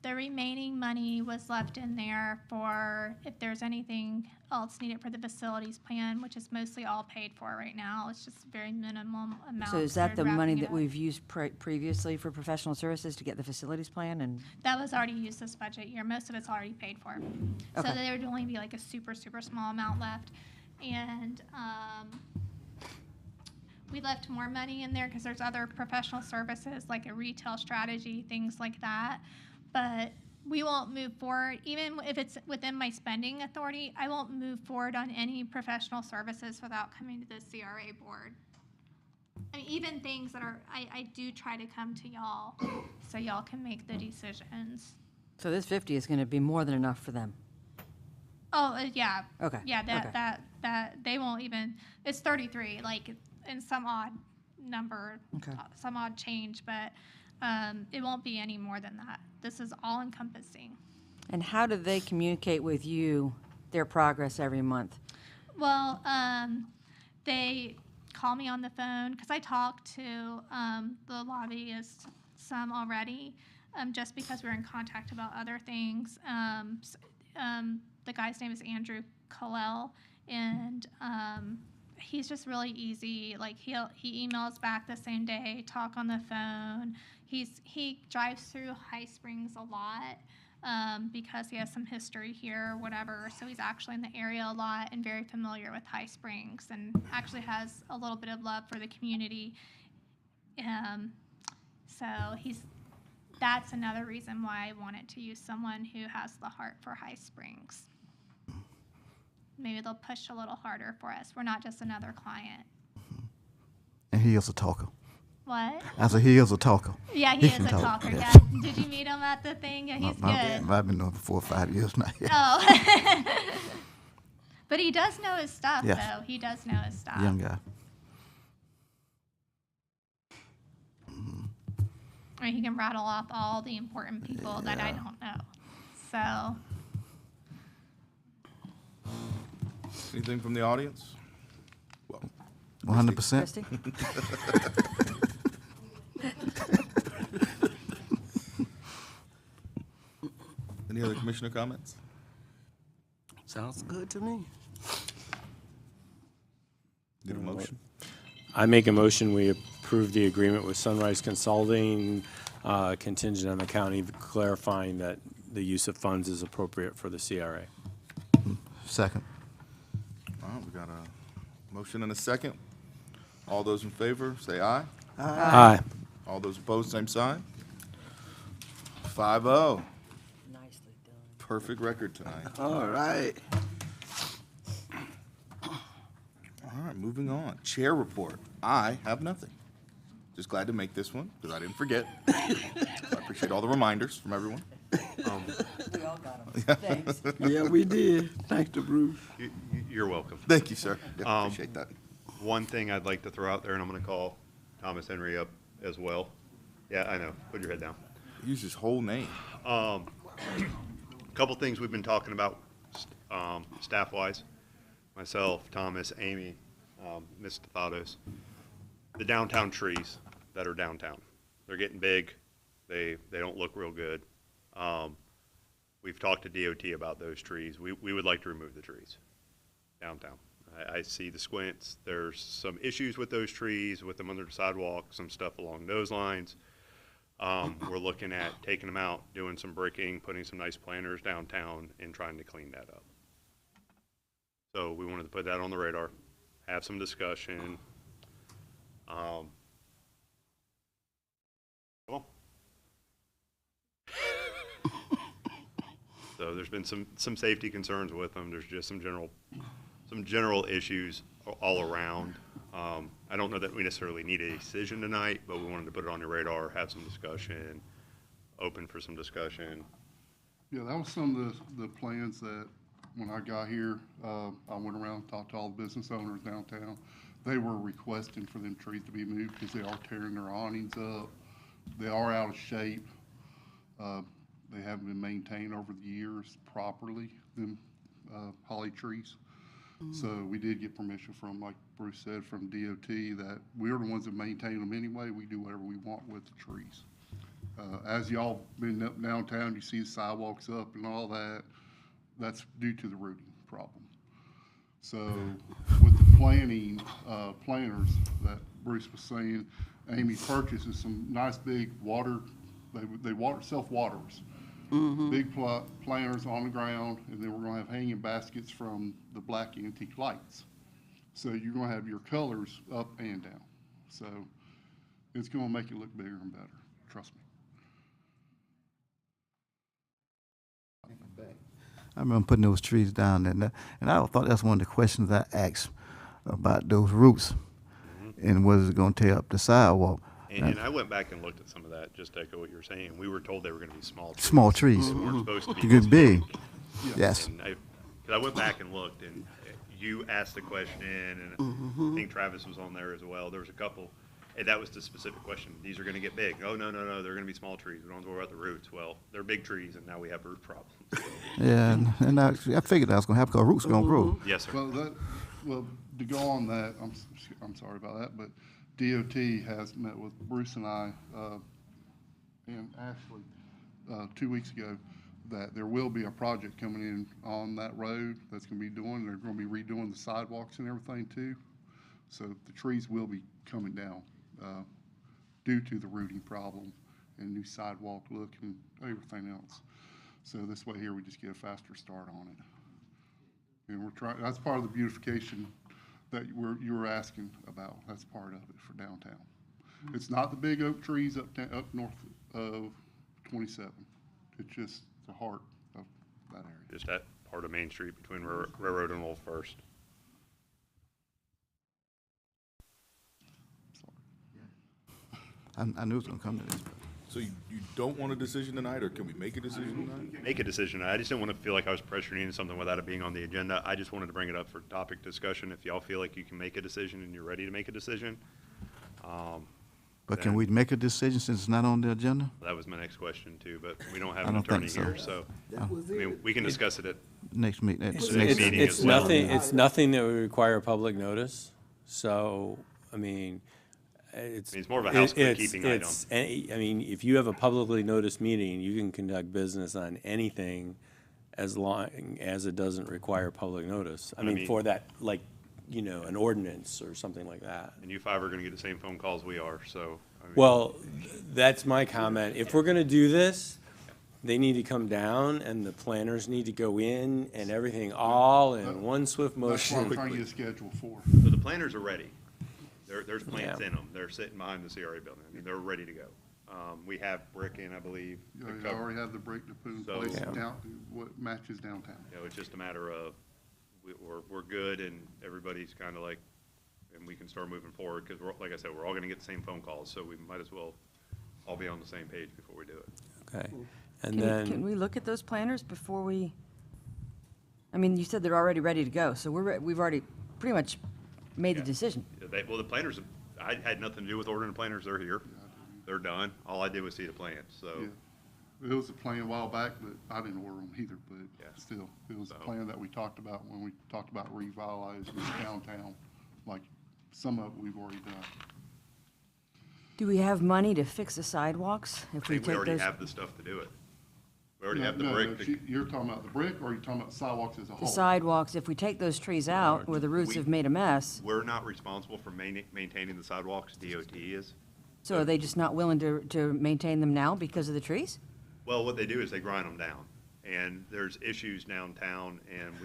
Speaker 5: the remaining money was left in there for if there's anything else needed for the facilities plan, which is mostly all paid for right now. It's just very minimum amount.
Speaker 3: So is that the
Speaker 5: Started
Speaker 3: money
Speaker 5: wrapping it
Speaker 3: that
Speaker 5: up.
Speaker 3: we've used previously for professional services to get the facilities plan? And
Speaker 5: That was already used this budget year. Most of it's already paid for. So
Speaker 3: Okay.
Speaker 5: there would only be like a super, super small amount left. And we left more money in there because there's other professional services like a retail strategy, things like that. But we won't move forward, even if it's within my spending authority, I won't move forward on any professional services without coming to the CRA board. I mean, even things that I do try to come to y'all so y'all can make the decisions.
Speaker 3: so this 50 is going to be more than enough for them.
Speaker 5: Oh, yeah.
Speaker 3: Okay,
Speaker 5: Yeah,
Speaker 3: okay.
Speaker 5: that they won't even, it's 33, like in some odd number,
Speaker 3: Okay.
Speaker 5: some odd change, but it won't be any more than that. This is all encompassing.
Speaker 3: And how do they communicate with you their progress every month?
Speaker 5: Well, they call me on the phone because I talked to the lobbyists some already, just because we're in contact about other things. The guy's name is Andrew Colell, and he's just really easy. Like he emails back the same day, talk on the phone. He drives through High Springs a lot because he has some history here or whatever. So he's actually in the area a lot and very familiar with High Springs, and actually has a little bit of love for the community. So that's another reason why I wanted to use someone who has the heart for High Springs. Maybe they'll push a little harder for us. We're not just another client.
Speaker 7: And he is a talker.
Speaker 5: What?
Speaker 7: I said he is a talker.
Speaker 5: Yeah, he is
Speaker 7: can
Speaker 5: a
Speaker 7: talk,
Speaker 5: talker.
Speaker 7: yeah.
Speaker 5: Yeah. Did you meet him at the thing? Yeah, he's good.
Speaker 7: I've been knowing him for 4 or 5 years now.
Speaker 5: Oh. But he does know his stuff,
Speaker 7: Yes.
Speaker 5: though. He does know his stuff.
Speaker 7: Young guy.
Speaker 5: I mean, he can rattle off all the important people that I don't know. So,
Speaker 1: Anything from the audience?
Speaker 7: 100%.
Speaker 3: Christie?
Speaker 1: Any other commissioner comments?
Speaker 9: Sounds good to me.
Speaker 1: Need a motion?
Speaker 4: I make a motion, we approve the agreement with Sunrise Consulting, contingent on the county clarifying that the use of funds is appropriate for the CRA.
Speaker 7: Second.
Speaker 1: All right, we got a motion and a second. All those in favor, say aye.
Speaker 4: Aye.
Speaker 1: All those opposed, same sign. 5-0.
Speaker 3: Nicely done.
Speaker 1: Perfect record tonight.
Speaker 9: All right.
Speaker 1: All right, moving on. Chair report. I have nothing. Just glad to make this one because I didn't forget. I appreciate all the reminders from everyone.
Speaker 3: We all got them. Thanks.
Speaker 9: Yeah, we did. Thanks to Bruce.
Speaker 8: You're welcome.
Speaker 1: Thank you, sir. Yeah, appreciate that.
Speaker 8: One thing I'd like to throw out there, and I'm going to call Thomas Henry up as well. Yeah, I know. Put your head down.
Speaker 1: Use his whole name.
Speaker 8: Couple things we've been talking about staff-wise. Myself, Thomas, Amy, Ms. Stephatos. The downtown trees that are downtown. They're getting big. They don't look real good. We've talked to DOT about those trees. We would like to remove the trees downtown. I see the squints. There's some issues with those trees, with them under the sidewalk, some stuff along those lines. We're looking at taking them out, doing some bricking, putting some nice planters downtown, and trying to clean that up. So we wanted to put that on the radar, have some discussion. Come on. So there's been some safety concerns with them. There's just some general issues all around. I don't know that we necessarily need a decision tonight, but we wanted to put it on your radar, have some discussion, open for some discussion.
Speaker 6: Yeah, that was some of the plans that, when I got here, I went around and talked to all the business owners downtown. They were requesting for them trees to be moved because they are tearing their awnings up. They are out of shape. They haven't been maintained over the years properly, them holly trees. So we did get permission from, like Bruce said, from DOT that we're the ones that maintain them anyway. We do whatever we want with the trees. As y'all been up downtown, you see the sidewalks up and all that. That's due to the rooting problem. So with the planters that Bruce was saying, Amy purchases some nice big water, they self-waterers. Big planters on the ground, and then we're gonna have hanging baskets from the black antique lights. So you're gonna have your colors up and down. So it's gonna make it look bigger and better, trust me.
Speaker 7: I remember putting those trees down there, and I thought that's one of the questions I asked about those roots and was it going to tear up the sidewalk.
Speaker 8: And I went back and looked at some of that, just to echo what you were saying. We were told they were going to be small trees.
Speaker 7: Small trees.
Speaker 8: They weren't supposed to be
Speaker 7: To get
Speaker 8: this
Speaker 7: big. Yes.
Speaker 8: And I went back and looked, and you asked the question, and I think Travis was on there as well. There was a couple, and that was the specific question. These are going to get big. Oh, no, they're going to be small trees. We don't have to worry about the roots. Well, they're big trees, and now we have root problems.
Speaker 7: Yeah, and I figured that was going to happen because roots going to grow.
Speaker 8: Yes, sir.
Speaker 6: Well, to go on that, I'm sorry about that, but DOT has met with Bruce and I, and Ashley, 2 weeks ago, that there will be a project coming in on that road that's gonna be doing, they're gonna be redoing the sidewalks and everything too. So the trees will be coming down, due to the rooting problem and new sidewalk look and everything else. So this way here, we just get a faster start on it. And we're trying, that's part of the beautification that you were asking about. That's part of it for downtown. It's not the big oak trees up north of 27. It's just the heart of that area.
Speaker 8: Just that part of Main Street between Railroad and Old First.
Speaker 7: I knew it was going to come to this.
Speaker 1: So you don't want a decision tonight, or can we make a decision tonight?
Speaker 8: Make a decision. I just didn't want to feel like I was pressuring into something without it being on the agenda. I just wanted to bring it up for topic discussion. If y'all feel like you can make a decision and you're ready to make a decision.
Speaker 7: But can we make a decision since it's not on the agenda?
Speaker 8: That was my next question too, but we don't have
Speaker 7: I
Speaker 8: an
Speaker 7: don't think
Speaker 8: attorney
Speaker 7: so.
Speaker 8: here, so, I mean, we can discuss it at
Speaker 7: Next meeting.
Speaker 8: It's-
Speaker 7: next
Speaker 8: meeting
Speaker 4: It's
Speaker 8: as well.
Speaker 4: nothing, it's nothing that would require public notice, so, I mean,
Speaker 8: it's more of a housekeeping item.
Speaker 4: I mean, if you have a publicly noticed meeting, you can conduct business on anything as long as it doesn't require public notice. I mean,
Speaker 8: mean-
Speaker 4: for that, like, you know, an ordinance or something like that.
Speaker 8: And you five are gonna get the same phone calls we are, so. I mean,
Speaker 4: Well, that's my comment. If we're gonna do this, they need to come down and the planners need to go in and everything all in one swift
Speaker 6: That's what I'm
Speaker 4: motion.
Speaker 6: trying to get a schedule for.
Speaker 8: So the planners are ready. There's plans
Speaker 4: Yeah.
Speaker 8: in them. They're sitting behind the CRA building. I mean, they're ready to go. We have brick in, I believe.
Speaker 6: You
Speaker 8: to
Speaker 6: know, you
Speaker 8: cover-
Speaker 6: already have the break to put in
Speaker 8: So-
Speaker 6: place
Speaker 4: Yeah.
Speaker 6: down, what matches downtown.
Speaker 8: You know, it's just a matter of, we're good and everybody's kind of like, and we can start moving forward, because like I said, we're all gonna get the same phone calls, so we might as well all be on the same page before we do it.
Speaker 4: Okay. And
Speaker 3: Can we
Speaker 4: then,
Speaker 3: look at those planners before we, I mean, you said they're already ready to go, so we've already pretty much made the
Speaker 8: Yeah.
Speaker 3: decision.
Speaker 8: Well, the planners, I had nothing to do with ordering the planners. They're here. They're done. All I did was see the plans, so.
Speaker 6: Yeah. It was a plan a while back, but I didn't order them either,
Speaker 8: Yeah.
Speaker 6: but still, it was a
Speaker 8: So-
Speaker 6: plan that we talked about when we talked about revitalizing downtown. Like, some of it we've already done.
Speaker 3: Do we have money to fix the sidewalks if
Speaker 8: I
Speaker 3: we
Speaker 8: think we
Speaker 3: take
Speaker 8: already
Speaker 3: those?
Speaker 8: have the stuff to do it. We already
Speaker 6: No,
Speaker 8: have the
Speaker 6: no,
Speaker 8: brick.
Speaker 6: no, you're talking about the brick, or are you talking about sidewalks as a
Speaker 3: The
Speaker 6: whole?
Speaker 3: sidewalks, if we take those trees out where the roots
Speaker 8: We-
Speaker 3: have made a mess,
Speaker 8: We're not responsible for maintaining the sidewalks, DOT is.
Speaker 3: so are they just not willing to maintain them now because of the trees?
Speaker 8: Well, what they do is they grind them down, and there's issues downtown, and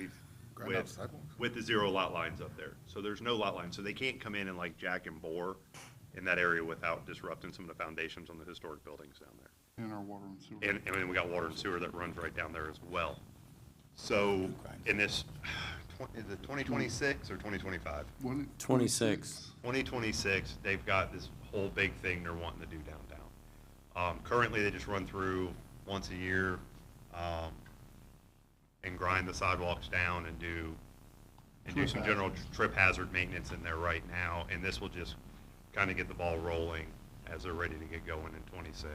Speaker 1: Grind out sidewalks?
Speaker 8: with the zero lot lines up there. So there's no lot lines, so they can't come in and like jack and bore in that area without disrupting some of the foundations on the historic buildings down there.
Speaker 6: In our water and sewer.
Speaker 8: And then we got water and sewer that runs right down there as well. So in this, is it 2026 or 2025?
Speaker 6: Wasn't it
Speaker 4: 26?
Speaker 8: 2026, they've got this whole big thing they're wanting to do downtown. Currently, they just run through once a year and grind the sidewalks down and do
Speaker 6: Trip
Speaker 8: some general trip hazard maintenance in there right now. And this will just kind of get the ball rolling as they're ready to get going in 26.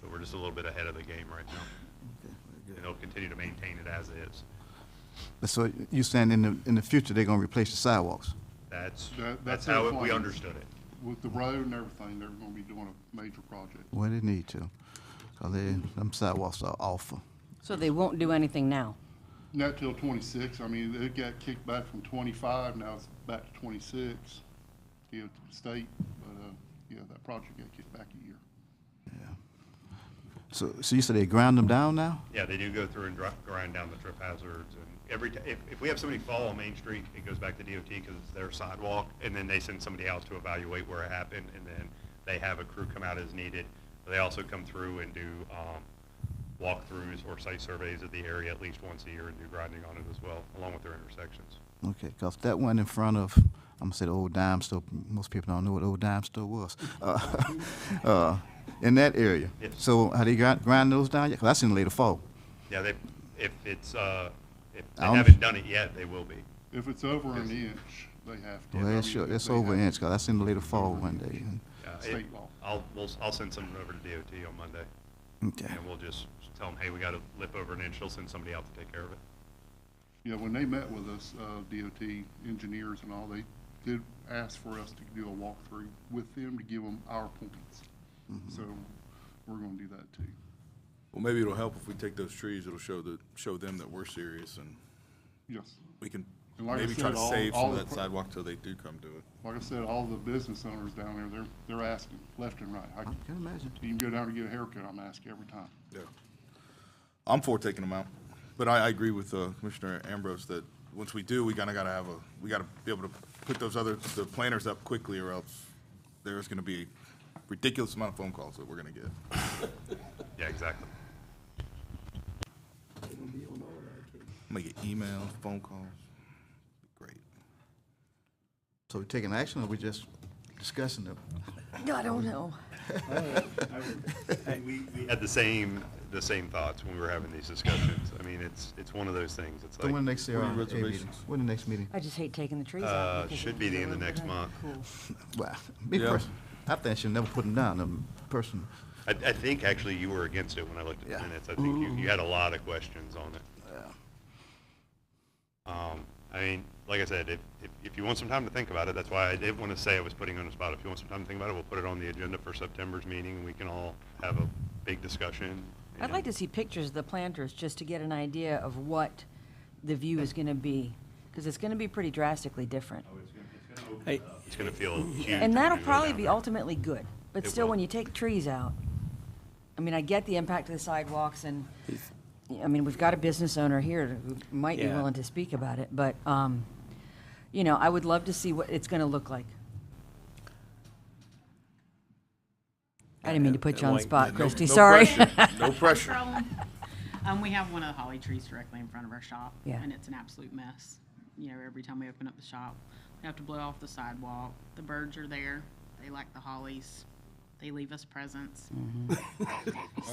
Speaker 8: So we're just a little bit ahead of the game right now. And they'll continue to maintain it as is.
Speaker 7: But so you saying in the future, they're gonna replace the sidewalks?
Speaker 8: That's
Speaker 6: That's
Speaker 8: how
Speaker 6: their
Speaker 8: we
Speaker 6: plan.
Speaker 8: understood it.
Speaker 6: With the road and everything, they're gonna be doing a major project.
Speaker 7: Well, they need to, 'cause them sidewalks are awful.
Speaker 3: So they won't do anything now?
Speaker 6: Not till 26. I mean, it got kicked back from 25, now it's back to 26, to the state. But, yeah, that project got kicked back a year.
Speaker 7: So you said they ground them down now?
Speaker 8: Yeah, they do go through and grind down the trip hazards, and if we have somebody fall on Main Street, it goes back to DOT because it's their sidewalk, and then they send somebody out to evaluate where it happened, and then they have a crew come out as needed. They also come through and do walkthroughs or site surveys of the area at least once a year and do grinding on it as well, along with their intersections.
Speaker 7: Okay, 'cause that one in front of, I'm gonna say the old dime store, most people don't know what the old dime store was. In that area.
Speaker 8: Yes.
Speaker 7: So how they grind those down yet? 'Cause I seen it later fall.
Speaker 8: Yeah, if they
Speaker 7: don't-
Speaker 8: haven't done it yet, they will be.
Speaker 6: If it's over an inch, they have to.
Speaker 7: Well,
Speaker 6: I
Speaker 7: it's
Speaker 6: mean,
Speaker 7: sure, it's
Speaker 6: they
Speaker 7: over an
Speaker 6: have
Speaker 7: inch, 'cause I seen it later fall one day.
Speaker 6: State law.
Speaker 8: I'll send something over to DOT on Monday,
Speaker 7: Okay.
Speaker 8: and we'll just tell them, hey, we got to lip over an inch. They'll send somebody out to take care of it.
Speaker 6: Yeah, when they met with us, DOT engineers and all, they did ask for us to do a walkthrough with them to give them our points. So we're gonna do that too.
Speaker 1: Well, maybe it'll help if we take those trees, it'll show them that we're serious, and
Speaker 6: Yes.
Speaker 1: we can
Speaker 6: And like I
Speaker 1: maybe try
Speaker 6: said,
Speaker 1: to
Speaker 6: all-
Speaker 1: save
Speaker 6: all
Speaker 1: some of
Speaker 6: the
Speaker 1: that
Speaker 6: pro-
Speaker 1: sidewalk till they do come to it.
Speaker 6: Like I said, all the business owners down there, they're asking left and right.
Speaker 7: I can imagine.
Speaker 6: You can go down and get a haircut, I'm asking every time.
Speaker 1: Yeah. I'm for taking them out, but I agree with Commissioner Ambrose that once we do, we gotta be able to put the planners up quickly, or else there's gonna be a ridiculous amount of phone calls that we're gonna get.
Speaker 8: Yeah, exactly.
Speaker 1: Make it emails, phone calls. Great.
Speaker 7: So we taking action, or we just discussing it?
Speaker 3: I don't know.
Speaker 8: We had the same thoughts when we were having these discussions. I mean, it's one of those things. It's
Speaker 7: So when
Speaker 8: like,
Speaker 7: next
Speaker 1: What are your
Speaker 7: meeting?
Speaker 1: reservations?
Speaker 7: When the next meeting?
Speaker 3: I just hate taking the trees out. because
Speaker 8: should
Speaker 3: it
Speaker 8: be the
Speaker 3: makes
Speaker 8: end of
Speaker 3: it
Speaker 8: next
Speaker 3: look
Speaker 8: month.
Speaker 3: cool.
Speaker 7: Well, me
Speaker 1: Yeah.
Speaker 7: personally, I think should never put them down, person.
Speaker 8: I think actually you were against it when I looked at the
Speaker 7: Yeah.
Speaker 8: minutes. I think you had a lot of questions on it. I mean, like I said, if you want some time to think about it, that's why I did want to say I was putting you on the spot. If you want some time to think about it, we'll put it on the agenda for September's meeting. We can all have a big discussion
Speaker 3: I'd like to see pictures of the planters just to get an idea of what the view is going to be, because it's going to be pretty drastically different.
Speaker 4: Hey,
Speaker 8: It's gonna feel huge.
Speaker 3: And
Speaker 8: when
Speaker 3: that'll
Speaker 8: you go
Speaker 3: probably
Speaker 8: down
Speaker 3: be
Speaker 8: there.
Speaker 3: ultimately good, but
Speaker 8: It
Speaker 3: still,
Speaker 8: will.
Speaker 3: when you take trees out, I mean, I get the impact of the sidewalks, and, I mean, we've got a business owner here who might be
Speaker 4: Yeah.
Speaker 3: willing to speak about it, but, you know, I would love to see what it's gonna look like. I didn't mean to put you on the
Speaker 4: Like,
Speaker 3: spot,
Speaker 1: No-
Speaker 3: Christie,
Speaker 1: no
Speaker 3: sorry.
Speaker 1: pressure. No pressure.
Speaker 10: We have one of the holly trees directly in front of our shop.
Speaker 3: Yeah.
Speaker 10: And it's an absolute mess. You know, every time we open up the shop, we have to blow off the sidewalk. The birds are there. They like the hollies. They leave us presents. So,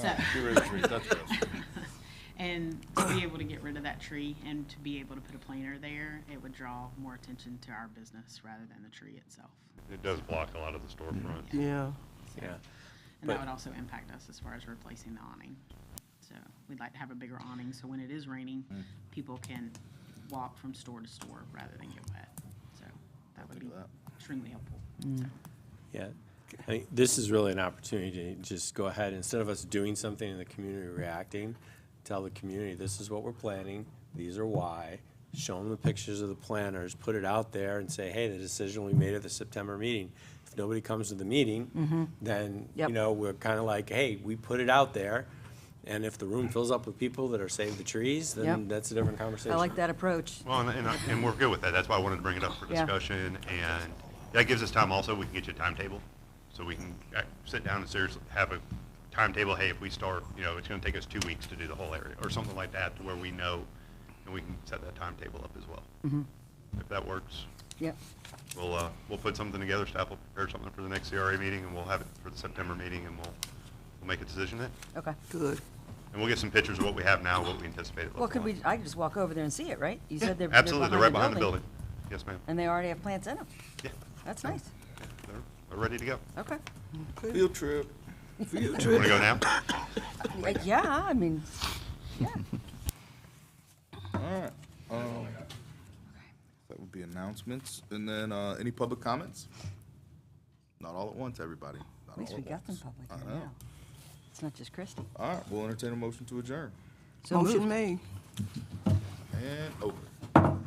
Speaker 1: Get rid of the trees, that's best.
Speaker 10: and to be able to get rid of that tree and to be able to put a planter there, it would draw more attention to our business rather than the tree itself.
Speaker 8: It does block a lot of the storefront.
Speaker 9: Yeah.
Speaker 4: yeah.
Speaker 10: And
Speaker 4: But-
Speaker 10: that would also impact us as far as replacing the awning. So we'd like to have a bigger awning, so when it is raining, people can walk from store to store rather than get wet. So that would be
Speaker 1: Look at
Speaker 10: extremely helpful.
Speaker 4: Yeah, I mean, this is really an opportunity to just go ahead, instead of us doing something and the community reacting, tell the community, this is what we're planning, these are why, show them the pictures of the planners, put it out there and say, hey, the decision we made at the September meeting. If nobody comes to the meeting, then,
Speaker 3: Yep.
Speaker 4: you know, we're kind of like, hey, we put it out there, and if the room fills up with people that are save the trees, then
Speaker 3: Yep.
Speaker 4: that's a different conversation.
Speaker 3: I like that approach.
Speaker 8: Well, and we're good with that. That's why I wanted to bring it up for
Speaker 3: Yeah.
Speaker 8: discussion. And that gives us time also, we can get you a timetable. So we can sit down and seriously have a timetable. Hey, if we start, you know, it's going to take us 2 weeks to do the whole area or something like that, to where we know, and we can set that timetable up as well. If that works,
Speaker 3: Yep.
Speaker 8: we'll put something together. Staff will prepare something for the next CRA meeting, and we'll have it for the September meeting, and we'll make a decision then.
Speaker 3: Okay.
Speaker 9: Good.
Speaker 8: And we'll get some pictures of what we have now, what we anticipate it
Speaker 3: Well,
Speaker 8: looking
Speaker 3: could we,
Speaker 8: like.
Speaker 3: I could just walk over there and see it, right? You said they're
Speaker 8: Absolutely, they're right behind the building. Yes, ma'am.
Speaker 3: And they already have plants in them.
Speaker 8: Yeah,
Speaker 3: That's nice.
Speaker 8: they're ready to go.
Speaker 3: Okay.
Speaker 1: Field trip.
Speaker 8: You want to go now?
Speaker 3: Yeah, I mean, yeah.
Speaker 1: All right. That would be announcements. And then, any public comments? Not all at once, everybody. Not
Speaker 3: At least
Speaker 1: all
Speaker 3: we
Speaker 1: at
Speaker 3: got them
Speaker 1: once.
Speaker 3: public
Speaker 1: I
Speaker 3: here
Speaker 1: know.
Speaker 3: now. It's not just Christie.
Speaker 1: All right, we'll entertain a motion to adjourn.
Speaker 3: So
Speaker 9: Motion
Speaker 3: moved.
Speaker 9: made.
Speaker 1: And over.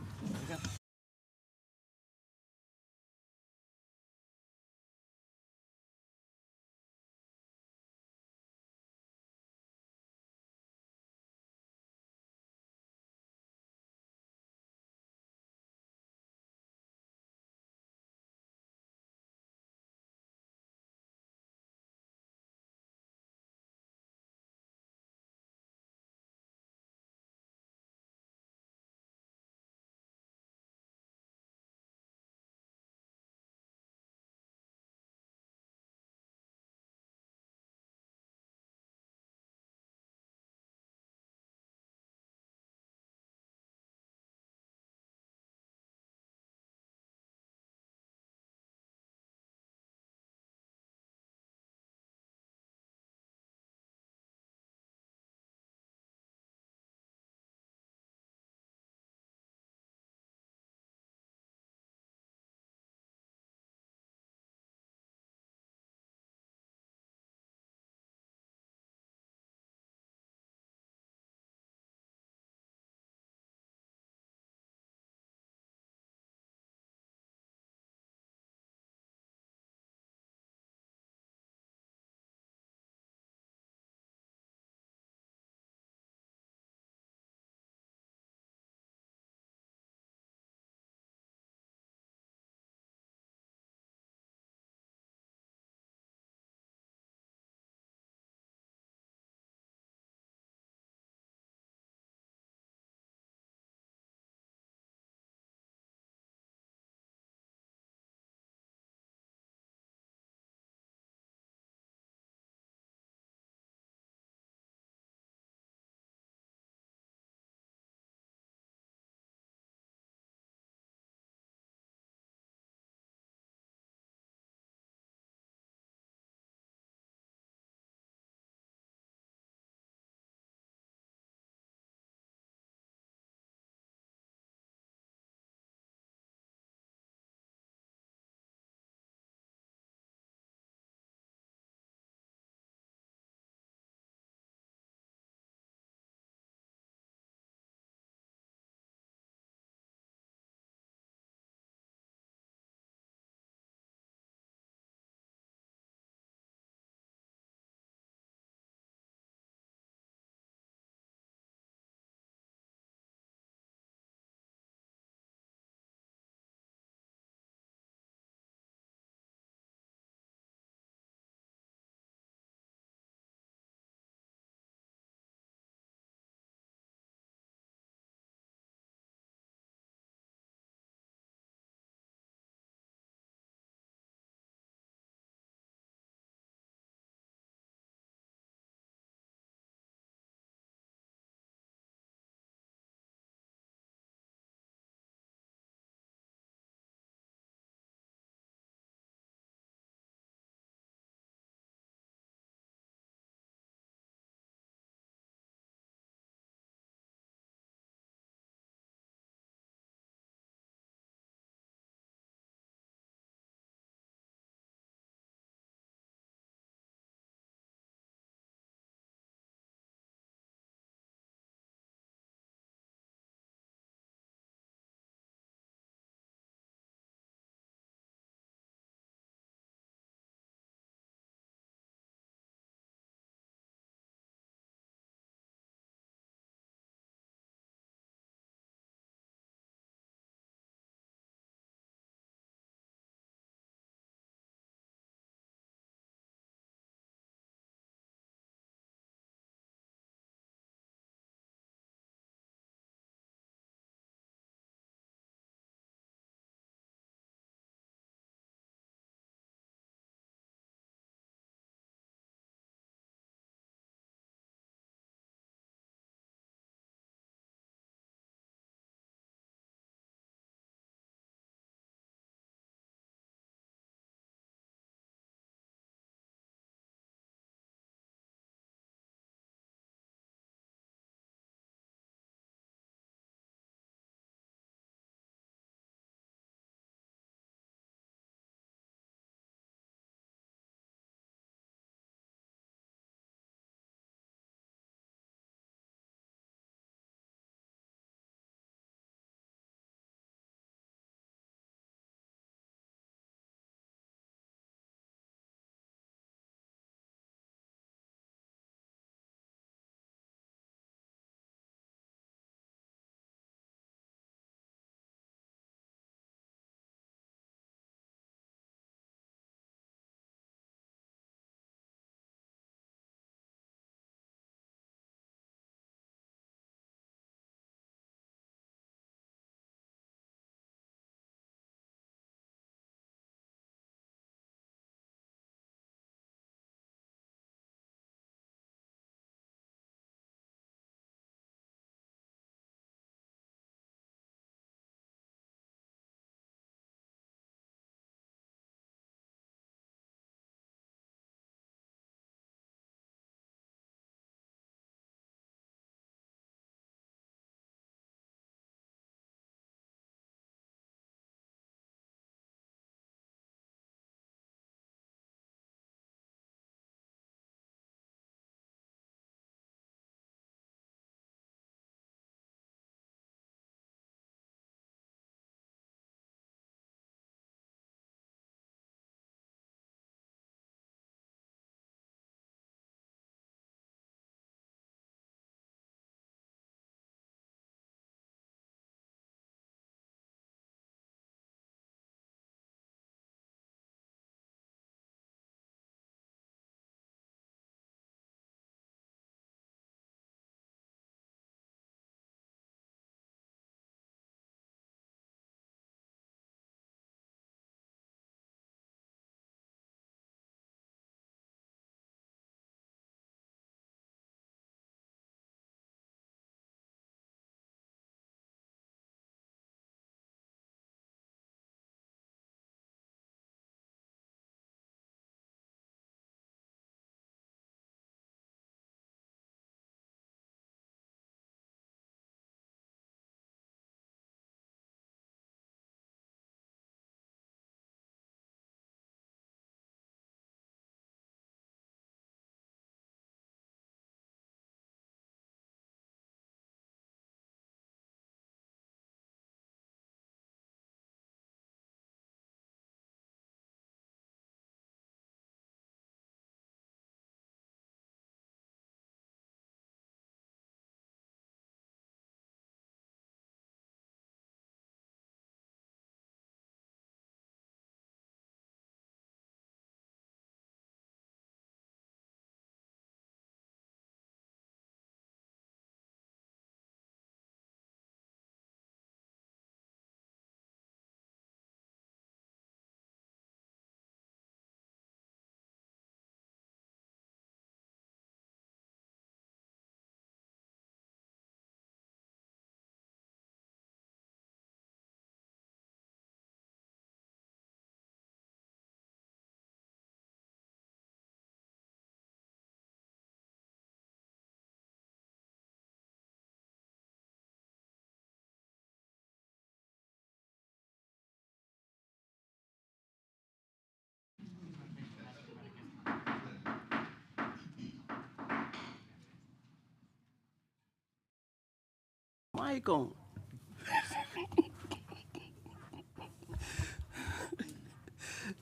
Speaker 9: mic on.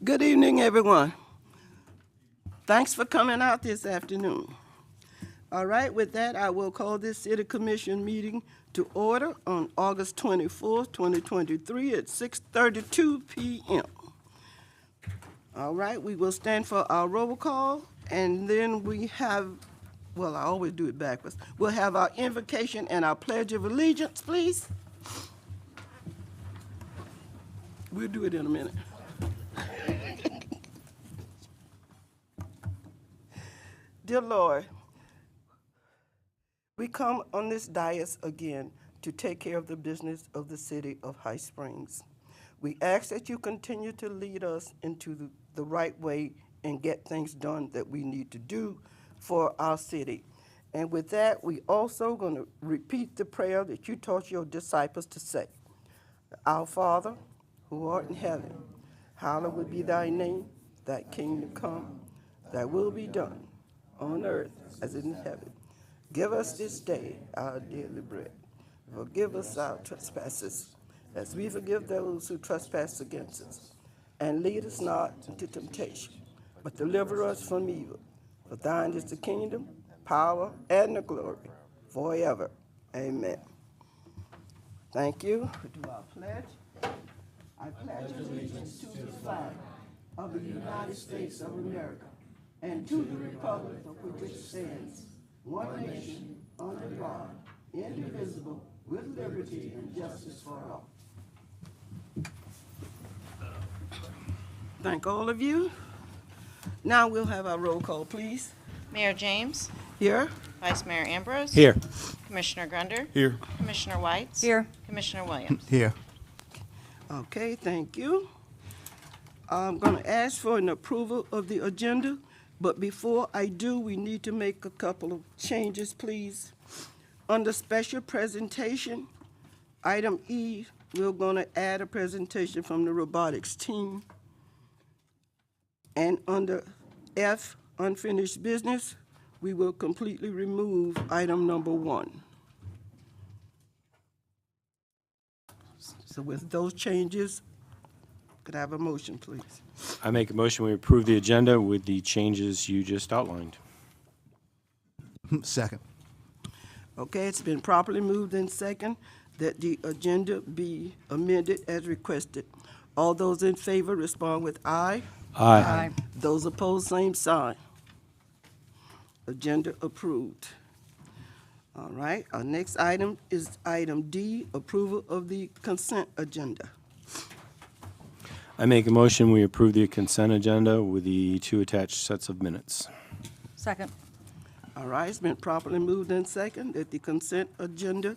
Speaker 9: Good evening, everyone. Thanks for coming out this afternoon. All right, with that, I will call this City Commission meeting to order on August 24th, 2023 at 6:32 p.m. All right, we will stand for our roll call, and then we have, well, I always do it backwards. We'll have our invocation and our pledge of allegiance, please. We'll do it in a minute. Dear Lord, we come on this dais again to take care of the business of the city of High Springs. We ask that you continue to lead us into the right way and get things done that we need to do for our city. And with that, we also going to repeat the prayer that you taught your disciples to say. Our Father, who art in heaven, hallowed be thy name, thy kingdom come, thy will be done on earth as in heaven. Give us this day our daily bread. Forgive us our trespasses, as we forgive those who trespass against us. And lead us not into temptation, but deliver us from evil. For thine is the kingdom, power, and the glory, forever. Amen. Thank you. We do our pledge. I pledge allegiance to the flag of the United States of America and to the republic for which it stands, one nation, under God, indivisible, with liberty and justice for all. Thank all of you. Now we'll have our roll call, please.
Speaker 2: Mayor James,
Speaker 9: Here.
Speaker 2: Vice Mayor Ambrose.
Speaker 4: Here.
Speaker 2: Commissioner Grunder.
Speaker 4: Here.
Speaker 2: Commissioner Whites.
Speaker 3: Here.
Speaker 2: Commissioner Williams.
Speaker 7: Here.
Speaker 9: Okay, thank you. I'm going to ask for an approval of the agenda, but before I do, we need to make a couple of changes, please. Under special presentation, item E, we're going to add a presentation from the robotics team. And under F, unfinished business, we will completely remove item number 1. So with those changes, could I have a motion, please?
Speaker 4: I make a motion, we approve the agenda with the changes you just outlined.
Speaker 7: Second.
Speaker 9: Okay, it's been properly moved in second that the agenda be amended as requested. All those in favor respond with aye.
Speaker 4: Aye.
Speaker 9: Those opposed, same sign. Agenda approved. All right, our next item is item D, approval of the consent agenda.
Speaker 4: I make a motion, we approve the consent agenda with the 2 attached sets of minutes.
Speaker 3: Second.
Speaker 9: All right, it's been properly moved in second that the consent agenda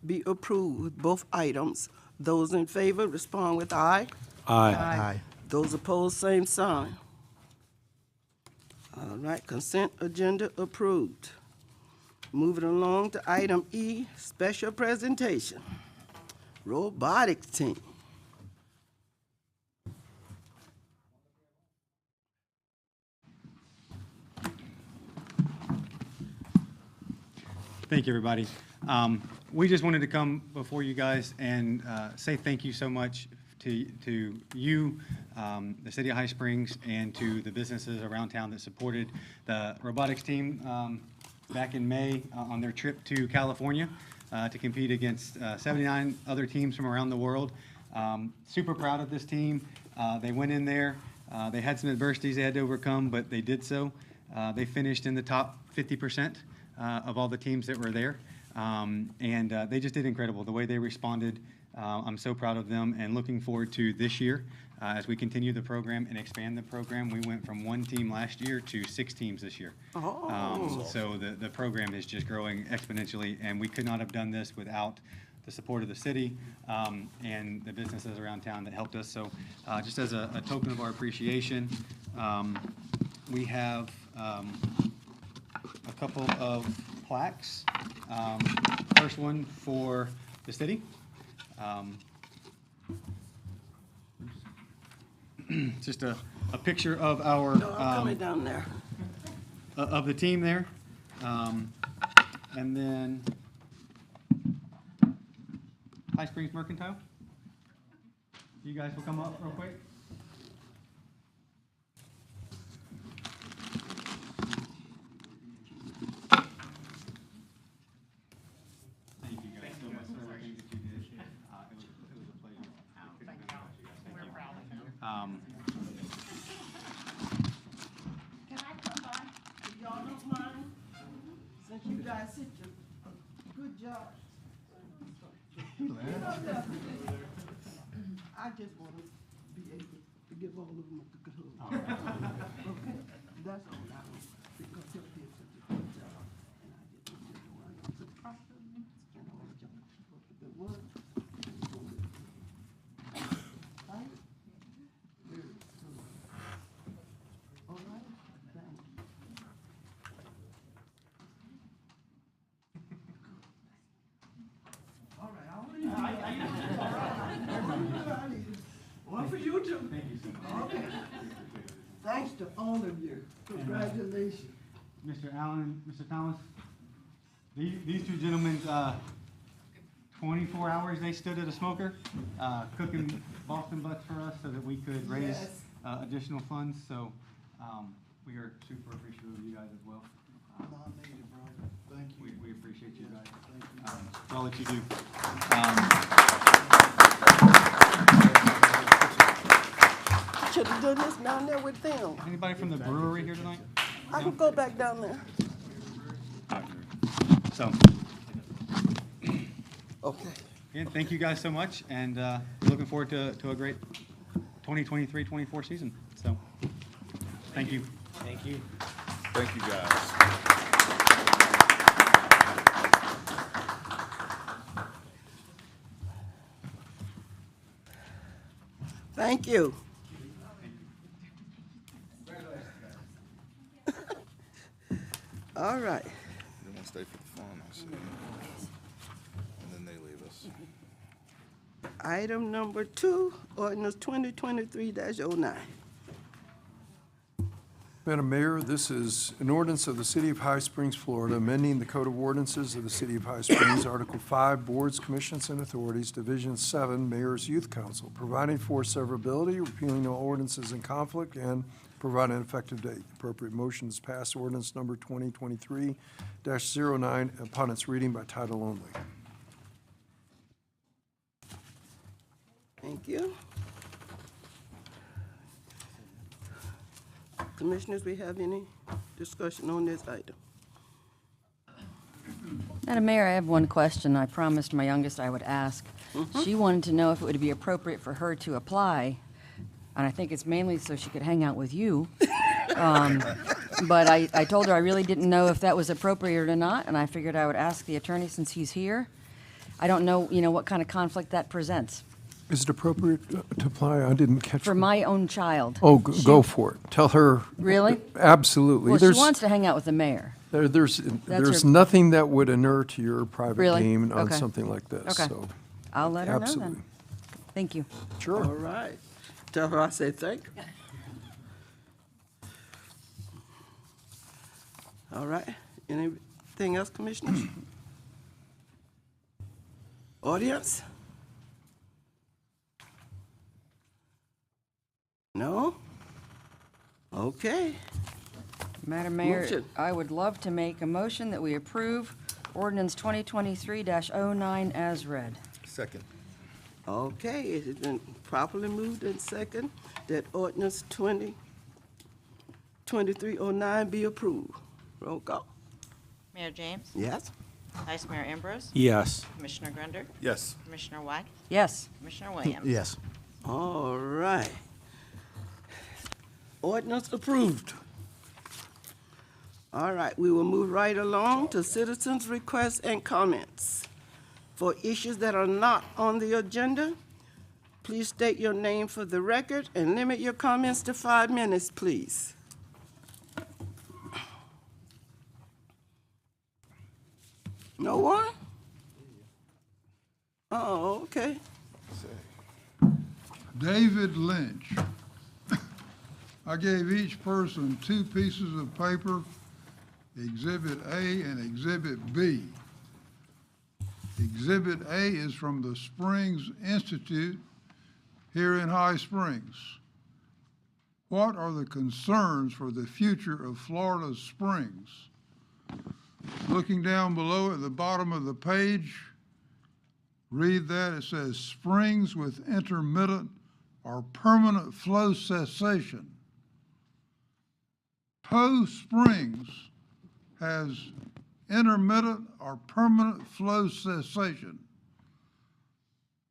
Speaker 9: be approved with both items. Those in favor respond with aye.
Speaker 4: Aye.
Speaker 9: Those opposed, same sign. All right, consent agenda approved. Moving along to item E, special presentation. Robotics team.
Speaker 11: Thank you, everybody. We just wanted to come before you guys and say thank you so much to you, the City of High Springs, and to the businesses around town that supported the robotics team back in May on their trip to California to compete against 79 other teams from around the world. Super proud of this team. They went in there. They had some adversities they had to overcome, but they did so. They finished in the top 50% of all the teams that were there. And they just did incredible. The way they responded, I'm so proud of them and looking forward to this year as we continue the program and expand the program. We went from 1 team last year to 6 teams this year. So the program is just growing exponentially, and we could not have done this without the support of the city and the businesses around town that helped us. So just as a token of our appreciation, we have a couple of plaques. First one for the city. Just a picture of our
Speaker 9: No, I'm coming down there.
Speaker 11: of the team there, and then High Springs Mercantile. You guys will come up real quick. Thank you guys so much for everything that you did. It was a pleasure. We're proud of him.
Speaker 9: Can I come by? If y'all don't mind, since you guys did a good job. I just want to be able to give all of them a good hug. Okay? That's all I want, because y'all did such a good job. And I just want you to know I'm so proud of you and all of y'all for the good work. Right? Very good. All right? Thank you. All right, I'll leave you. One for you too.
Speaker 11: Thank you so much.
Speaker 9: Okay. Thanks to all of you. Congratulations.
Speaker 11: Mr. Allen, Mr. Thomas, these two gentlemen, 24 hours they stood at a smoker, cooking Boston butts for us so that we could raise
Speaker 9: Yes.
Speaker 11: additional funds. So we are super appreciative of you guys as well.
Speaker 6: Nominated, bro. Thank you.
Speaker 11: We appreciate you guys.
Speaker 6: Thank you.
Speaker 11: For all that you do.
Speaker 9: Should have done this down there with them.
Speaker 11: Anybody from the brewery here tonight?
Speaker 9: I can go back down there.
Speaker 11: So,
Speaker 9: Okay.
Speaker 11: again, thank you guys so much, and looking forward to a great 2023-24 season. So, thank you.
Speaker 4: Thank you.
Speaker 1: Thank you, guys.
Speaker 9: Thank you. All right.
Speaker 1: They want to stay for the fun, I see. And then they leave us.
Speaker 9: Item number 2, ordinance 2023-09.
Speaker 12: Madam Mayor, this is an ordinance of the City of High Springs, Florida, amending the Code of Ordinances of the City of High Springs, Article 5, Boards, Commissions, and Authorities, Division 7, Mayor's Youth Council, providing for severability, repealing all ordinances in conflict, and providing an effective date. Appropriate motion is pass ordinance number 2023-09 upon its reading by title only.
Speaker 9: Thank you. Commissioners, we have any discussion on this item?
Speaker 3: Madam Mayor, I have one question I promised my youngest I would ask. She wanted to know if it would be appropriate for her to apply, and I think it's mainly so she could hang out with you. But I told her I really didn't know if that was appropriate or not, and I figured I would ask the attorney since he's here. I don't know, what kind of conflict that presents.
Speaker 12: Is it appropriate to apply? I didn't catch.
Speaker 3: For my own child.
Speaker 12: Oh, go for it. Tell her.
Speaker 3: Really?
Speaker 12: Absolutely.
Speaker 3: Well, she wants to hang out with the mayor.
Speaker 12: There's
Speaker 3: her-
Speaker 12: nothing that would inure to your private
Speaker 3: Really?
Speaker 12: game on
Speaker 3: Okay.
Speaker 12: something like this,
Speaker 3: Okay.
Speaker 12: so.
Speaker 3: I'll let her know
Speaker 12: Absolutely.
Speaker 3: then. Thank you.
Speaker 9: All
Speaker 12: Sure.
Speaker 9: right. Tell her I say thank you. All right. Anything else, Commissioners? Audience? No? Okay.
Speaker 3: Madam Mayor,
Speaker 9: Motion.
Speaker 3: I would love to make a motion that we approve ordinance 2023-09 as read.
Speaker 1: Second.
Speaker 9: Okay, it has been properly moved and second that ordinance 2023-09 be approved. Roll call.
Speaker 2: Mayor James?
Speaker 9: Yes?
Speaker 2: Vice Mayor Ambrose?
Speaker 4: Yes.
Speaker 2: Commissioner Grunder?
Speaker 1: Yes.
Speaker 2: Commissioner White?
Speaker 3: Yes.
Speaker 2: Commissioner Williams?
Speaker 7: Yes.
Speaker 9: All right. Ordinance approved. All right, we will move right along to citizens' requests and comments. For issues that are not on the agenda, please state your name for the record and limit your comments to 5 minutes, please. No one? Oh, okay.
Speaker 13: David Lynch. I gave each person 2 pieces of paper, Exhibit A and Exhibit B. Exhibit A is from the Springs Institute here in High Springs. What are the concerns for the future of Florida's springs? Looking down below at the bottom of the page, read that. It says springs with intermittent or permanent flow cessation. Poe Springs has intermittent or permanent flow cessation.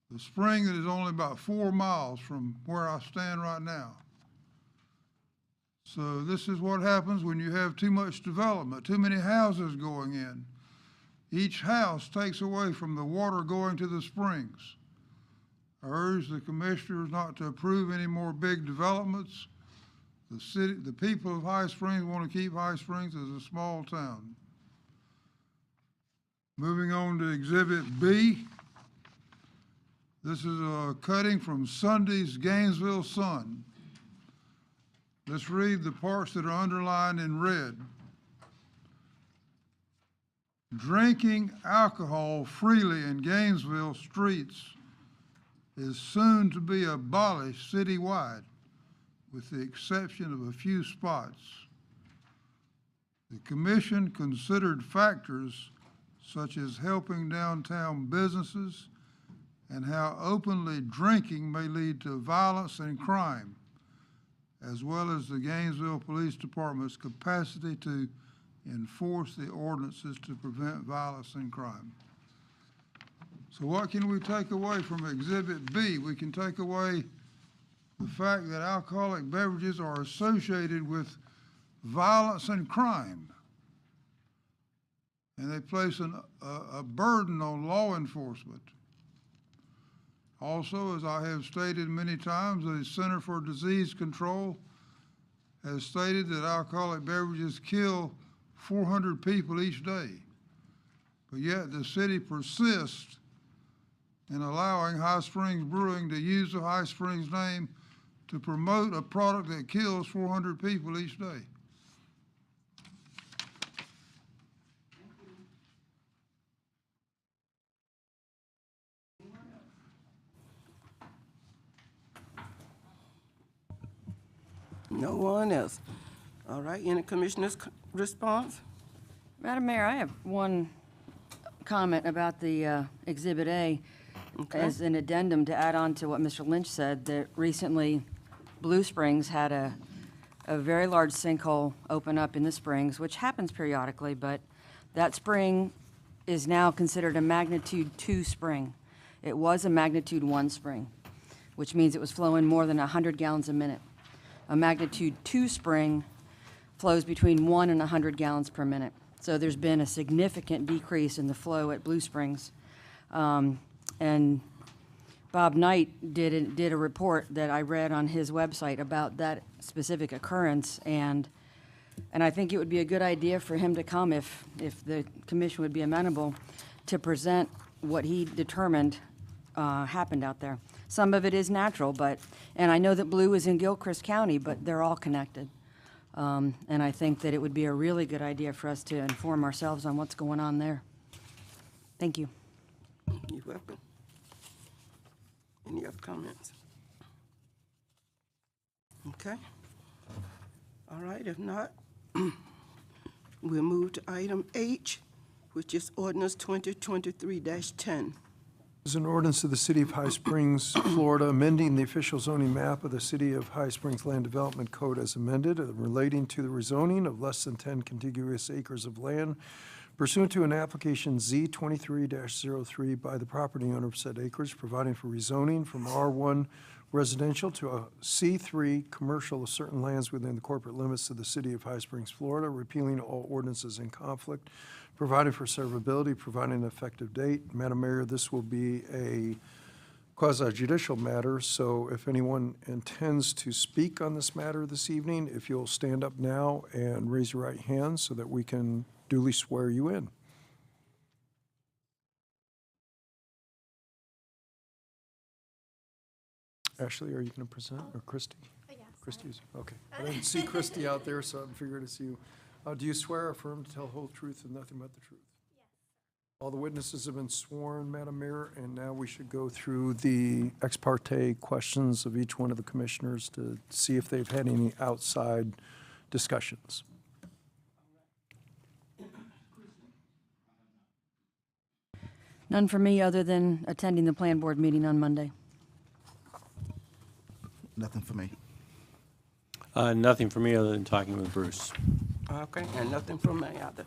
Speaker 13: The spring that is only about 4 miles from where I stand right now. So this is what happens when you have too much development, too many houses going in. Each house takes away from the water going to the springs. I urge the commissioners not to approve any more big developments. The people of High Springs want to keep High Springs as a small town. Moving on to Exhibit B. This is a cutting from Sunday's Gainesville Sun. Let's read the parts that are underlined in red. Drinking alcohol freely in Gainesville streets is soon to be abolished citywide, with the exception of a few spots. The commission considered factors such as helping downtown businesses and how openly drinking may lead to violence and crime, as well as the Gainesville Police Department's capacity to enforce the ordinances to prevent violence and crime. So what can we take away from Exhibit B? We can take away the fact that alcoholic beverages are associated with violence and crime. And they place a burden on law enforcement. Also, as I have stated many times, the Center for Disease Control has stated that alcoholic beverages kill 400 people each day. But yet the city persists in allowing High Springs Brewing to use the High Springs name to promote a product that kills 400 people each day.
Speaker 9: No one else. All right, any commissioner's response?
Speaker 3: Madam Mayor, I have one comment about the Exhibit A as an addendum to add on to what Mr. Lynch said, that recently Blue Springs had a very large sinkhole open up in the springs, which happens periodically, but that spring is now considered a magnitude 2 spring. It was a magnitude 1 spring, which means it was flowing more than 100 gallons a minute. A magnitude 2 spring flows between 1 and 100 gallons per minute. So there's been a significant decrease in the flow at Blue Springs. And Bob Knight did a report that I read on his website about that specific occurrence, and I think it would be a good idea for him to come, if the commission would be amenable, to present what he determined happened out there. Some of it is natural, and I know that Blue is in Gilchrist County, but they're all connected. And I think that it would be a really good idea for us to inform ourselves on what's going on there. Thank you.
Speaker 9: You're welcome. Any other comments? Okay. All right, if not, we'll move to item H, which is ordinance 2023-10.
Speaker 12: This is an ordinance of the City of High Springs, Florida, amending the official zoning map of the City of High Springs Land Development Code as amended, relating to the rezoning of less than 10 contiguous acres of land pursuant to an application Z23-03 by the property owner of said acreage, providing for rezoning from R1 residential to a C3 commercial of certain lands within the corporate limits of the City of High Springs, Florida, repealing all ordinances in conflict, providing for severability, providing an effective date. Madam Mayor, this will be a quasi-judicial matter, so if anyone intends to speak on this matter this evening, if you'll stand up now and raise your right hand so that we can duly swear you in. Ashley, are you going to present, or Christy?
Speaker 5: Yes.
Speaker 12: Christy's, okay. I didn't see Christy out there, so I'm figuring it's you. Do you swear or affirm to tell the whole truth and nothing but the truth? All the witnesses have been sworn, Madam Mayor, and now we should go through the ex parte questions of each one of the commissioners to see if they've had any outside discussions.
Speaker 3: None for me, other than attending the Plan Board meeting on Monday.
Speaker 7: Nothing for me.
Speaker 4: Nothing for me other than talking with Bruce.
Speaker 9: Okay, and nothing from me either.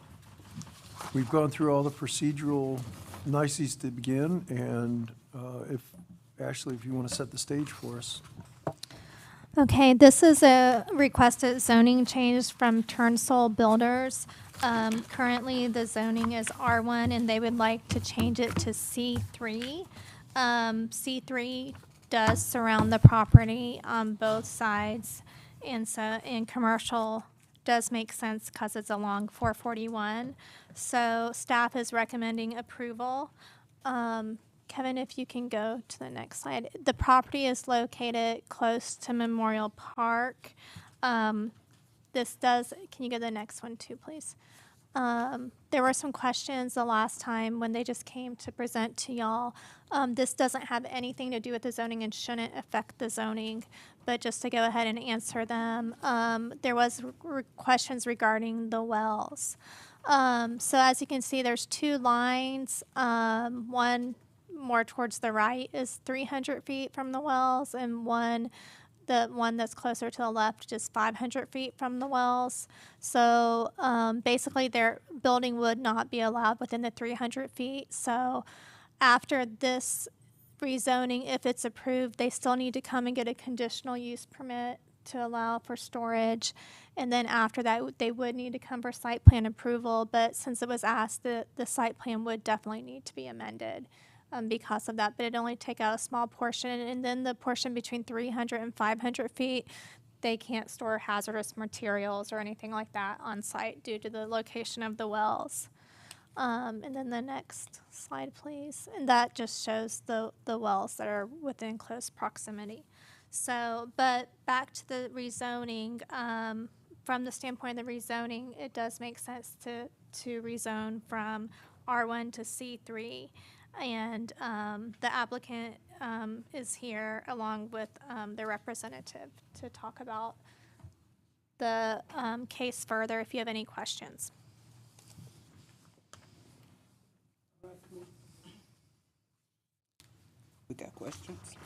Speaker 12: We've gone through all the procedural niceties to begin, and if, Ashley, if you want to set the stage for us.
Speaker 5: Okay, this is a requested zoning change from Turnsole Builders. Currently, the zoning is R1, and they would like to change it to C3. C3 does surround the property on both sides, and so in commercial does make sense because it's along 441. So staff is recommending approval. Kevin, if you can go to the next slide. The property is located close to Memorial Park. Can you go to the next one too, please? There were some questions the last time when they just came to present to y'all. This doesn't have anything to do with the zoning and shouldn't affect the zoning, but just to go ahead and answer them. There was questions regarding the wells. So as you can see, there's two lines. One more towards the right is 300 feet from the wells, and the one that's closer to the left is 500 feet from the wells. So basically their building would not be allowed within the 300 feet. So after this rezoning, if it's approved, they still need to come and get a conditional use permit to allow for storage. And then after that, they would need to come for site plan approval. But since it was asked, the site plan would definitely need to be amended. Because of that, but it only take out a small portion, and then the portion between 300 and 500 feet, they can't store hazardous materials or anything like that on site due to the location of the wells. And then the next slide, please. And that just shows the wells that are within close proximity. So, but back to the rezoning, from the standpoint of the rezoning, it does make sense to rezone from R1 to C3. And the applicant is here along with their representative to talk about the case further if you have any questions.
Speaker 9: We got questions?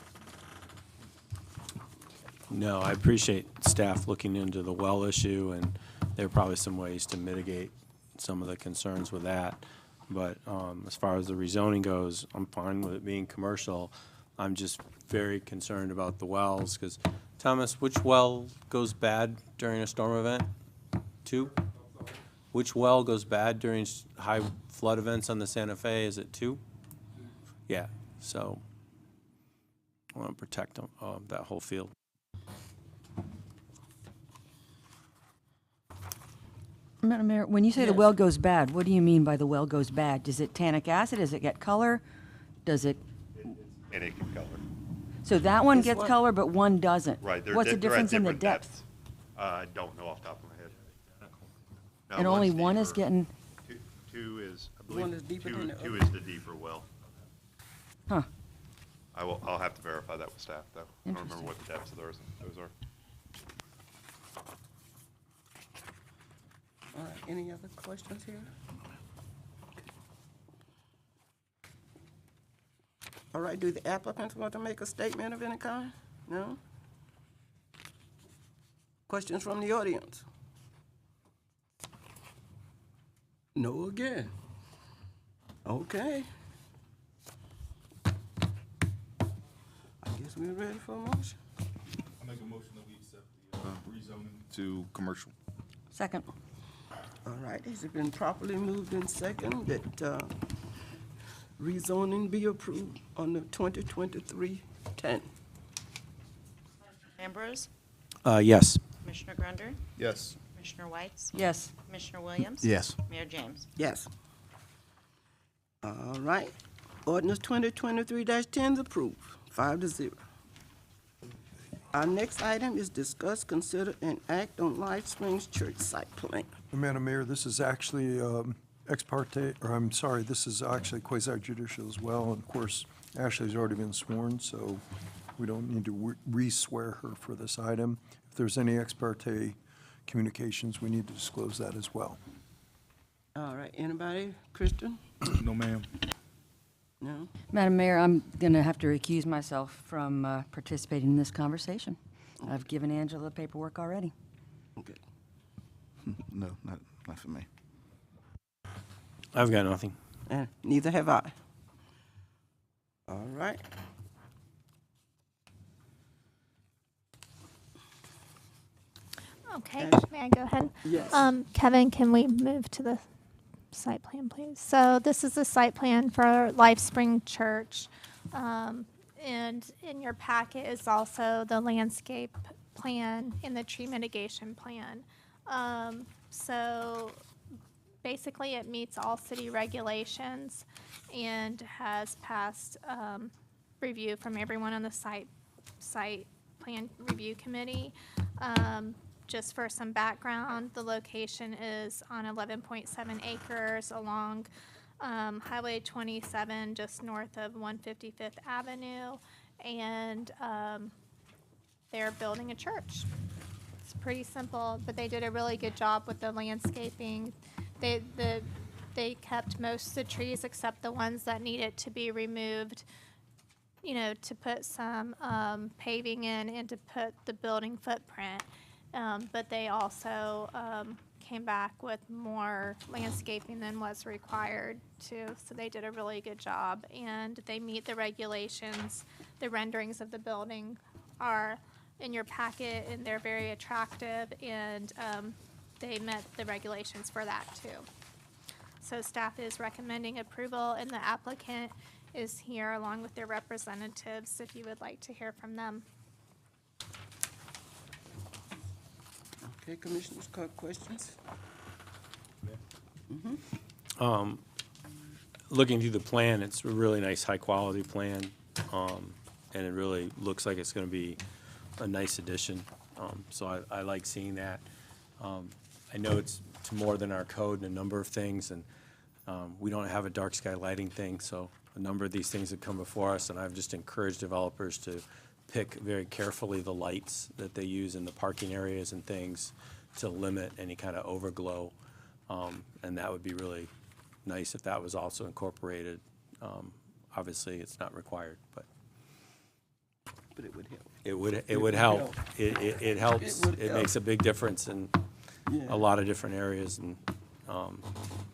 Speaker 4: No, I appreciate staff looking into the well issue, and there are probably some ways to mitigate some of the concerns with that. But as far as the rezoning goes, I'm fine with it being commercial. I'm just very concerned about the wells, because, Thomas, which well goes bad during a storm event? 2? Which well goes bad during high flood events on the Santa Fe? Is it 2? Yeah, so I want to protect that whole field.
Speaker 3: Madam Mayor, when you say the well goes bad, what do you mean by the well goes bad? Does it tannic acid? Does it get color? Does it?
Speaker 8: And it can color.
Speaker 3: So that one
Speaker 9: This
Speaker 3: gets
Speaker 9: one-
Speaker 3: color, but one doesn't?
Speaker 8: Right.
Speaker 3: What's the
Speaker 8: they're at
Speaker 3: difference in the
Speaker 8: different
Speaker 3: depth?
Speaker 8: depths. I don't know off the top of my head. No,
Speaker 3: And only
Speaker 8: one's
Speaker 3: one is
Speaker 8: deeper.
Speaker 3: getting,
Speaker 8: Two is, I
Speaker 9: One
Speaker 8: believe,
Speaker 9: is deeper
Speaker 8: two
Speaker 9: than the
Speaker 8: two
Speaker 9: other.
Speaker 8: is the deeper well.
Speaker 3: huh,
Speaker 8: I'll have to verify that with staff, though. I don't remember what the depths of those are.
Speaker 9: All right, any other questions here? All right, do the applicants want to make a statement of any kind? No? Questions from the audience? No again. Okay. I guess we're ready for a motion.
Speaker 1: I make a motion that we accept the rezoning to commercial.
Speaker 3: second.
Speaker 9: All right, has it been properly moved in second that rezoning be approved on the 2023-10?
Speaker 2: Ambrose,
Speaker 4: Yes.
Speaker 2: Commissioner Grunder,
Speaker 1: Yes.
Speaker 2: Commissioner Whites,
Speaker 3: Yes.
Speaker 2: Commissioner Williams.
Speaker 7: Yes.
Speaker 2: Mayor James.
Speaker 9: Yes. All right, ordinance 2023-10 is approved, 5-0. Our next item is discuss, consider, and act on Life Springs Church site plan.
Speaker 12: Madam Mayor, this is actually ex parte, or I'm sorry, this is actually quasi judicial as well. And of course, Ashley's already been sworn, so we don't need to re-swear her for this item. If there's any ex parte communications, we need to disclose that as well.
Speaker 9: All right, anybody? Kristen?
Speaker 14: No, ma'am.
Speaker 9: No?
Speaker 3: Madam Mayor, I'm going to have to recuse myself from participating in this conversation. I've given Angela the paperwork already.
Speaker 9: Okay.
Speaker 7: No, not for me.
Speaker 4: I've got nothing.
Speaker 9: Neither have I. All right.
Speaker 5: Okay, may I go ahead?
Speaker 9: Yes.
Speaker 5: Kevin, can we move to the site plan, please? So this is the site plan for Life Spring Church. And in your packet is also the landscape plan and the tree mitigation plan. So basically it meets all city regulations and has passed review from everyone on the site plan review committee. Just for some background, the location is on 11.7 acres along Highway 27, just north of 155th Avenue, and they're building a church. It's pretty simple, but they did a really good job with the landscaping. They kept most of the trees except the ones that needed to be removed, you know, to put some paving in and to put the building footprint. But they also came back with more landscaping than was required too. So they did a really good job and they meet the regulations. The renderings of the building are in your packet and they're very attractive and they met the regulations for that too. So staff is recommending approval and the applicant is here along with their representatives if you would like to hear from them.
Speaker 9: Okay, Commissioners, questions?
Speaker 4: Looking through the plan, it's a really nice, high-quality plan, and it really looks like it's going to be a nice addition. So I like seeing that. I know it's more than our code in a number of things, and we don't have a dark sky lighting thing, so a number of these things have come before us, and I've just encouraged developers to pick very carefully the lights that they use in the parking areas and things to limit any kind of overglow. And that would be really nice if that was also incorporated. Obviously, it's not required, but
Speaker 9: It would help.
Speaker 4: it would help. It helps. It makes a big difference in a lot of different areas, and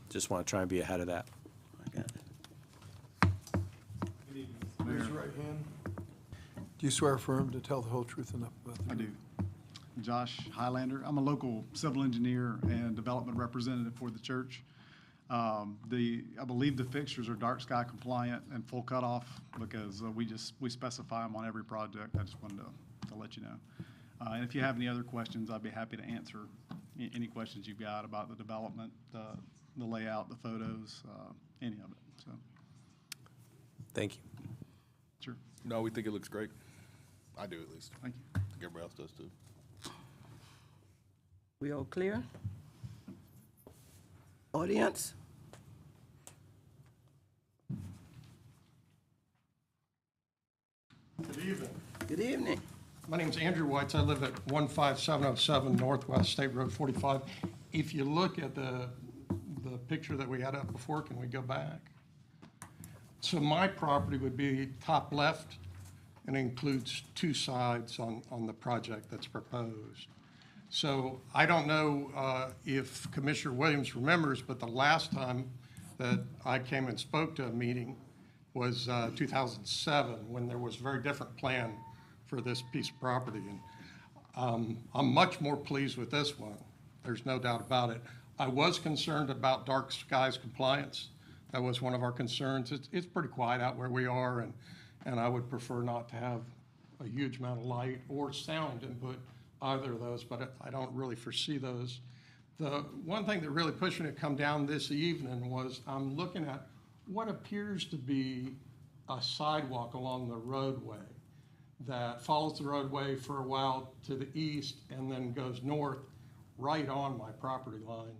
Speaker 4: just want to try and be ahead of that.
Speaker 9: I got it.
Speaker 12: Raise your right hand. Do you swear or affirm to tell the whole truth and nothing but the
Speaker 14: I
Speaker 12: truth?
Speaker 14: do. Josh Highlander. I'm a local civil engineer and development representative for the church. I believe the fixtures are dark sky compliant and full cutoff because we specify them on every project. I just wanted to let you know. And if you have any other questions, I'd be happy to answer any questions you've got about the development, the layout, the photos, any of it. So,
Speaker 4: Thank you.
Speaker 14: sure.
Speaker 1: No, we think it looks great. I do, at least.
Speaker 14: Thank you.
Speaker 1: I think everybody else does too.
Speaker 9: We all clear? Audience?
Speaker 15: Good evening.
Speaker 9: Good evening.
Speaker 15: My name's Andrew Whites. I live at 15707 Northwest State Road 45. If you look at the picture that we had up before, can we go back? So my property would be top left and includes two sides on the project that's proposed. So I don't know if Commissioner Williams remembers, but the last time that I came and spoke to a meeting was 2007, when there was a very different plan for this piece of property. And I'm much more pleased with this one. There's no doubt about it. I was concerned about dark skies compliance. That was one of our concerns. It's pretty quiet out where we are, and I would prefer not to have a huge amount of light or sound input, either of those, but I don't really foresee those. The one thing that really pushed me to come down this evening was I'm looking at what appears to be a sidewalk along the roadway that follows the roadway for a while to the east and then goes north right on my property line.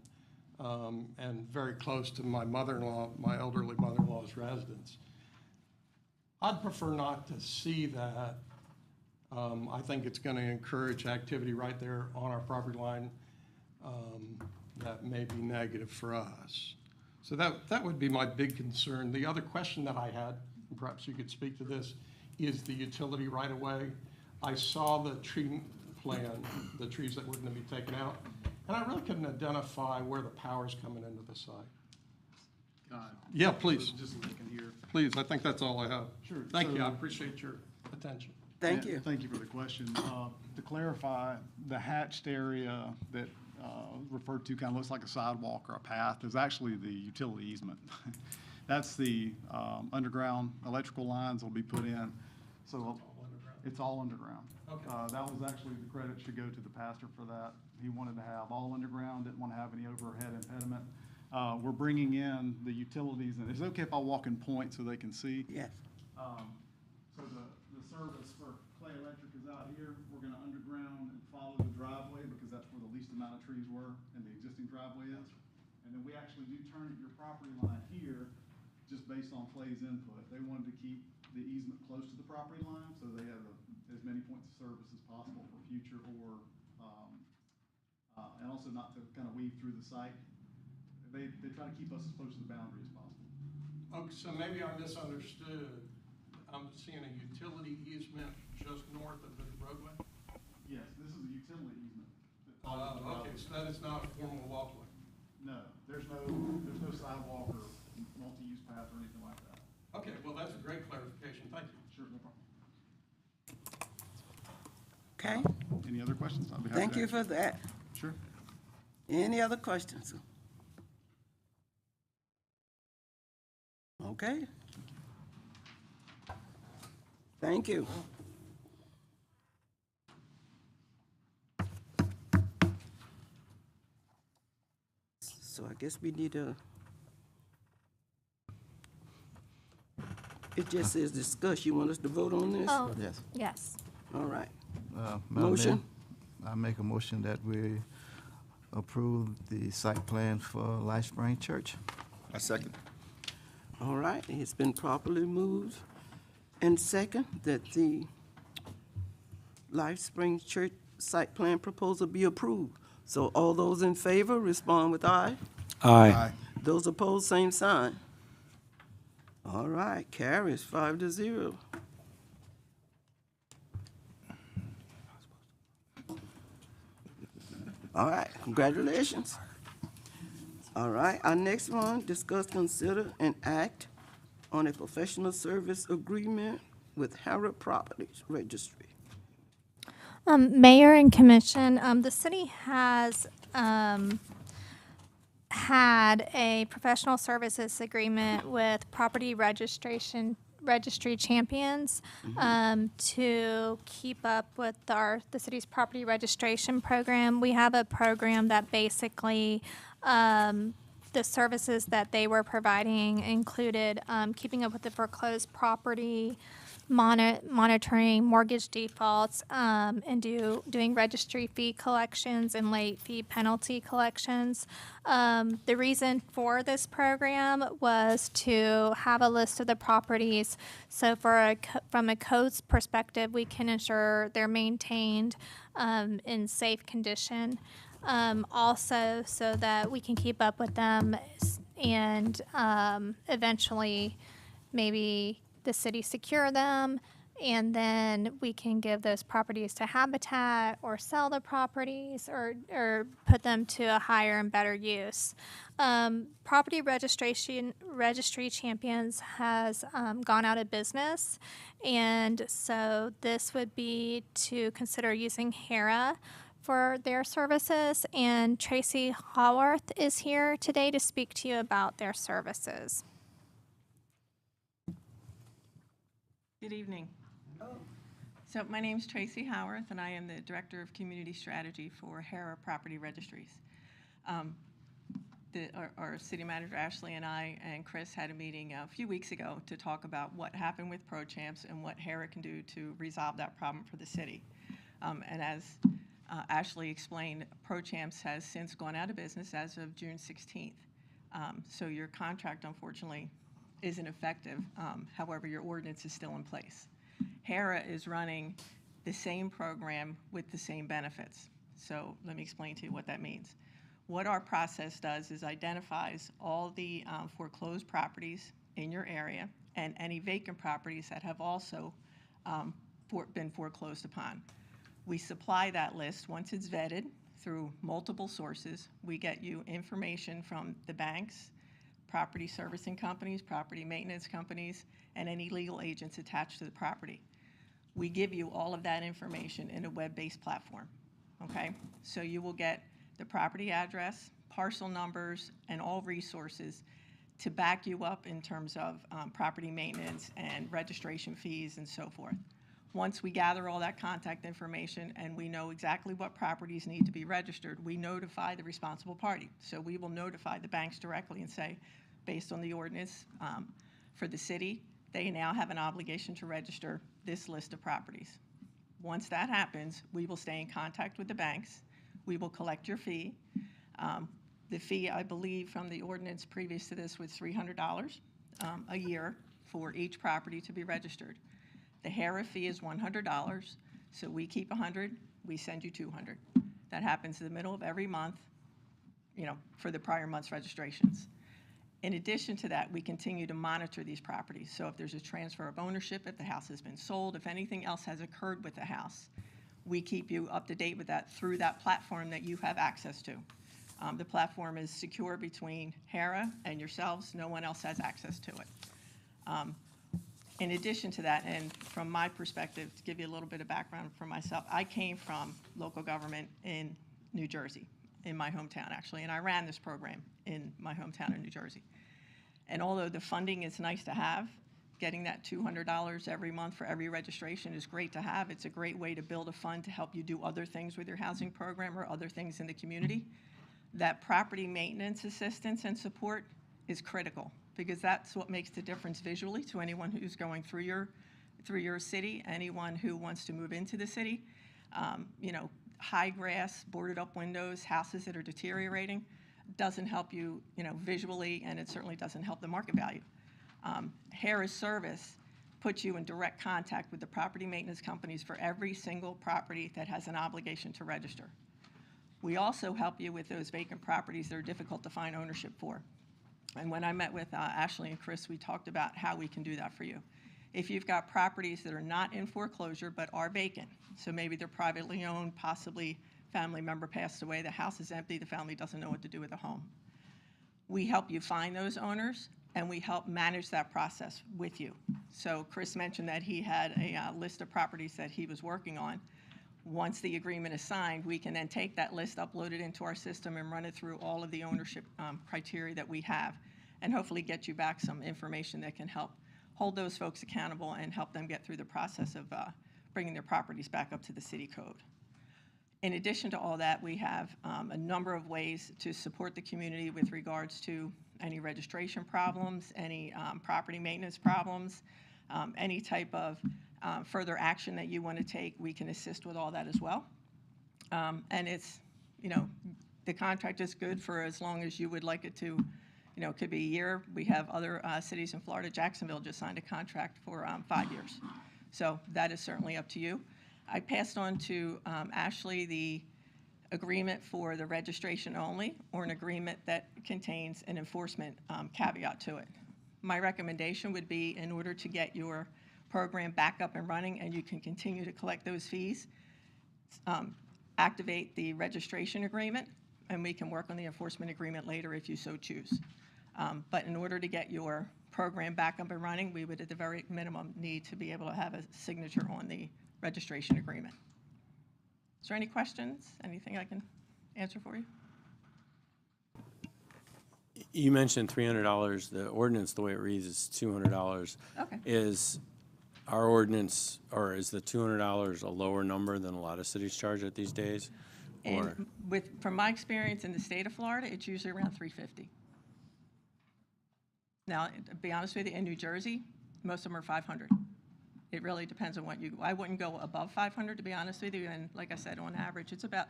Speaker 15: and very close to my mother-in-law, my elderly mother-in-law's residence. I'd prefer not to see that. I think it's going to encourage activity right there on our property line that may be negative for us. So that would be my big concern. The other question that I had, and perhaps you could speak to this, is the utility right away. I saw the tree plan, the trees that were going to be taken out, and I really couldn't identify where the power's coming into the site. Yeah, please.
Speaker 14: Just looking here.
Speaker 15: Please, I think that's all I have.
Speaker 14: Sure.
Speaker 15: Thank you,
Speaker 14: So-
Speaker 15: I appreciate your attention.
Speaker 9: Thank
Speaker 14: Yeah,
Speaker 9: you.
Speaker 14: Thank you for the question. To clarify, the hatched area that referred to kind of looks like a sidewalk or a path is actually the utility easement. That's the underground electrical lines will be put in. So it's all underground.
Speaker 15: Okay.
Speaker 14: That was actually, the credit should go to the pastor for that. He wanted to have all underground, didn't want to have any overhead impediment. We're bringing in the utilities, and is it okay if I walk in point so they can see?
Speaker 9: Yes.
Speaker 14: So the service for Clay Electric is out here. We're gonna underground and follow the driveway because that's where the least amount of trees were and the existing driveway is. And then we actually do turn at your property line here, just based on Clay's input. They wanted to keep the easement close to the property line, so they have as many points of service as possible for future or, and also not to kind of weave through the site. They try to keep us as close to the boundary as possible.
Speaker 15: Okay, so maybe I misunderstood. I'm seeing a utility easement just north of the roadway?
Speaker 14: Yes, this is a utility easement. that follows the driveway.
Speaker 15: Okay, so that is not a formal walkway?
Speaker 14: No, there's no sidewalk or multi-use path or anything like that.
Speaker 15: Okay, well, that's a great clarification, thank you.
Speaker 14: Sure, no problem.
Speaker 9: Okay,
Speaker 14: Any other questions? I'll be happy to
Speaker 9: thank you
Speaker 14: answer.
Speaker 9: for that.
Speaker 14: Sure.
Speaker 9: Any other questions? Okay. Thank you. So I guess we need a, it just says discuss. You want us to vote on this?
Speaker 5: Oh,
Speaker 7: Yes.
Speaker 5: yes.
Speaker 9: All right.
Speaker 7: Madam Mayor,
Speaker 9: Motion?
Speaker 7: I make a motion that we approve the site plan for LifeSpring Church.
Speaker 1: I second.
Speaker 9: All right, it's been properly moved and second that the Life Springs Church site plan proposal be approved. So all those in favor, respond with aye.
Speaker 4: Aye.
Speaker 9: Those opposed, same sign. All right, carries 5-0. All right, congratulations. All right, our next one, discuss, consider, and act on a professional service agreement with Harrod Properties Registry.
Speaker 5: Mayor and Commission, the city has had a professional services agreement with Property Registry Champions to keep up with the city's property registration program. We have a program that basically the services that they were providing included keeping up with the foreclosed property, monitoring mortgage defaults, and doing registry fee collections and late fee penalty collections. The reason for this program was to have a list of the properties. So from a codes perspective, we can ensure they're maintained in safe condition. Also, so that we can keep up with them and eventually maybe the city secure them, and then we can give those properties to Habitat or sell the properties or put them to a higher and better use. Property Registry Champions has gone out of business, and so this would be to consider using HERA for their services, and Tracy Haworth is here today to speak to you about their services.
Speaker 16: Good evening. So my name's Tracy Howarth, and I am the Director of Community Strategy for HERA Property Registries. Our city manager, Ashley, and I and Chris had a meeting a few weeks ago to talk about what happened with ProChamps and what HERA can do to resolve that problem for the city. And as Ashley explained, ProChamps has since gone out of business as of June 16th. So your contract, unfortunately, isn't effective. However, your ordinance is still in place. HERA is running the same program with the same benefits. So let me explain to you what that means. What our process does is identifies all the foreclosed properties in your area and any vacant properties that have also been foreclosed upon. We supply that list. Once it's vetted through multiple sources, we get you information from the banks, property servicing companies, property maintenance companies, and any legal agents attached to the property. We give you all of that information in a web-based platform, okay? So you will get the property address, parcel numbers, and all resources to back you up in terms of property maintenance and registration fees and so forth. Once we gather all that contact information and we know exactly what properties need to be registered, we notify the responsible party. So we will notify the banks directly and say, based on the ordinance for the city, they now have an obligation to register this list of properties. Once that happens, we will stay in contact with the banks. We will collect your fee. The fee, I believe, from the ordinance previous to this was $300 a year for each property to be registered. The HERA fee is $100, so we keep 100, we send you 200. That happens in the middle of every month, you know, for the prior month's registrations. In addition to that, we continue to monitor these properties. So if there's a transfer of ownership, if the house has been sold, if anything else has occurred with the house, we keep you up to date with that through that platform that you have access to. The platform is secure between HERA and yourselves. No one else has access to it. In addition to that, and from my perspective, to give you a little bit of background for myself, I came from local government in New Jersey, in my hometown actually, and I ran this program in my hometown in New Jersey. And although the funding is nice to have, getting that $200 every month for every registration is great to have. It's a great way to build a fund to help you do other things with your housing program or other things in the community. That property maintenance assistance and support is critical, because that's what makes the difference visually to anyone who's going through your city, anyone who wants to move into the city. You know, high grass, boarded up windows, houses that are deteriorating doesn't help you, you know, visually, and it certainly doesn't help the market value. Harris Service puts you in direct contact with the property maintenance companies for every single property that has an obligation to register. We also help you with those vacant properties that are difficult to find ownership for. And when I met with Ashley and Chris, we talked about how we can do that for you. If you've got properties that are not in foreclosure but are vacant, so maybe they're privately owned, possibly family member passed away, the house is empty, the family doesn't know what to do with the home. We help you find those owners, and we help manage that process with you. So Chris mentioned that he had a list of properties that he was working on. Once the agreement is signed, we can then take that list, upload it into our system, and run it through all of the ownership criteria that we have, and hopefully get you back some information that can help hold those folks accountable and help them get through the process of bringing their properties back up to the city code. In addition to all that, we have a number of ways to support the community with regards to any registration problems, any property maintenance problems, any type of further action that you want to take. We can assist with all that as well. And it's, you know, the contract is good for as long as you would like it to. You know, it could be a year. We have other cities in Florida. Jacksonville just signed a contract for 5 years. So that is certainly up to you. I passed on to Ashley the agreement for the registration only, or an agreement that contains an enforcement caveat to it. My recommendation would be, in order to get your program back up and running and you can continue to collect those fees, activate the registration agreement, and we can work on the enforcement agreement later if you so choose. But in order to get your program back up and running, we would at the very minimum need to be able to have a signature on the registration agreement. Is there any questions? Anything I can answer for you?
Speaker 4: You mentioned $300. The ordinance, the way it reads, is $200.
Speaker 16: Okay.
Speaker 4: Is our ordinance, or is the $200 a lower number than a lot of cities charge it these days? Or
Speaker 16: And from my experience in the state of Florida, it's usually around $350. Now, to be honest with you, in New Jersey, most of them are $500. It really depends on what I wouldn't go above 500, to be honest with you, and like I said, on average, it's about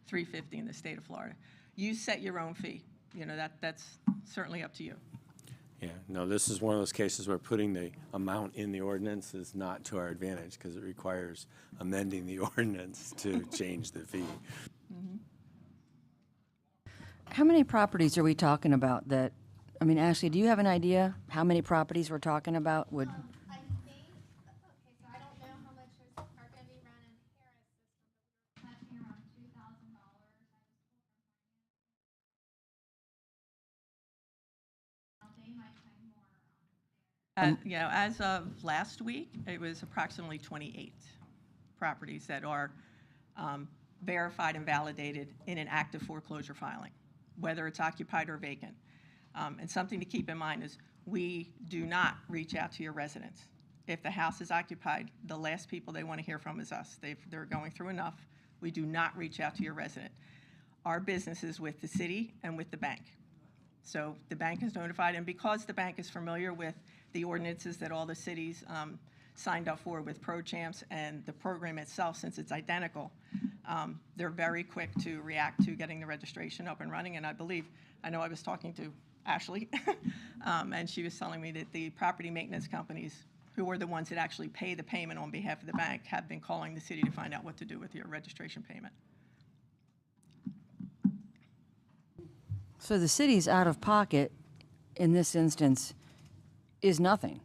Speaker 16: 350 in the state of Florida. You set your own fee, you know, that's certainly up to you.
Speaker 4: Yeah, no, this is one of those cases where putting the amount in the ordinance is not to our advantage because it requires amending the ordinance to change the fee.
Speaker 3: How many properties are we talking about that, I mean, Ashley, do you have an idea how many properties we're talking about would?
Speaker 5: I think, okay, so I don't know how much are going to be running Harris system, but we're collecting around $2,000. They might find more.
Speaker 16: You know, as of last week, it was approximately 28 properties that are verified and validated in an active foreclosure filing, whether it's occupied or vacant. And something to keep in mind is we do not reach out to your residents. If the house is occupied, the last people they want to hear from is us. They're going through enough. We do not reach out to your resident. Our business is with the city and with the bank. So the bank is notified, and because the bank is familiar with the ordinances that all the cities signed up for with ProChamps and the program itself, since it's identical, they're very quick to react to getting the registration up and running. And I know I was talking to Ashley, and she was telling me that the property maintenance companies, who are the ones that actually pay the payment on behalf of the bank, have been calling the city to find out what to do with your registration payment.
Speaker 3: So the city's out of pocket in this instance is nothing.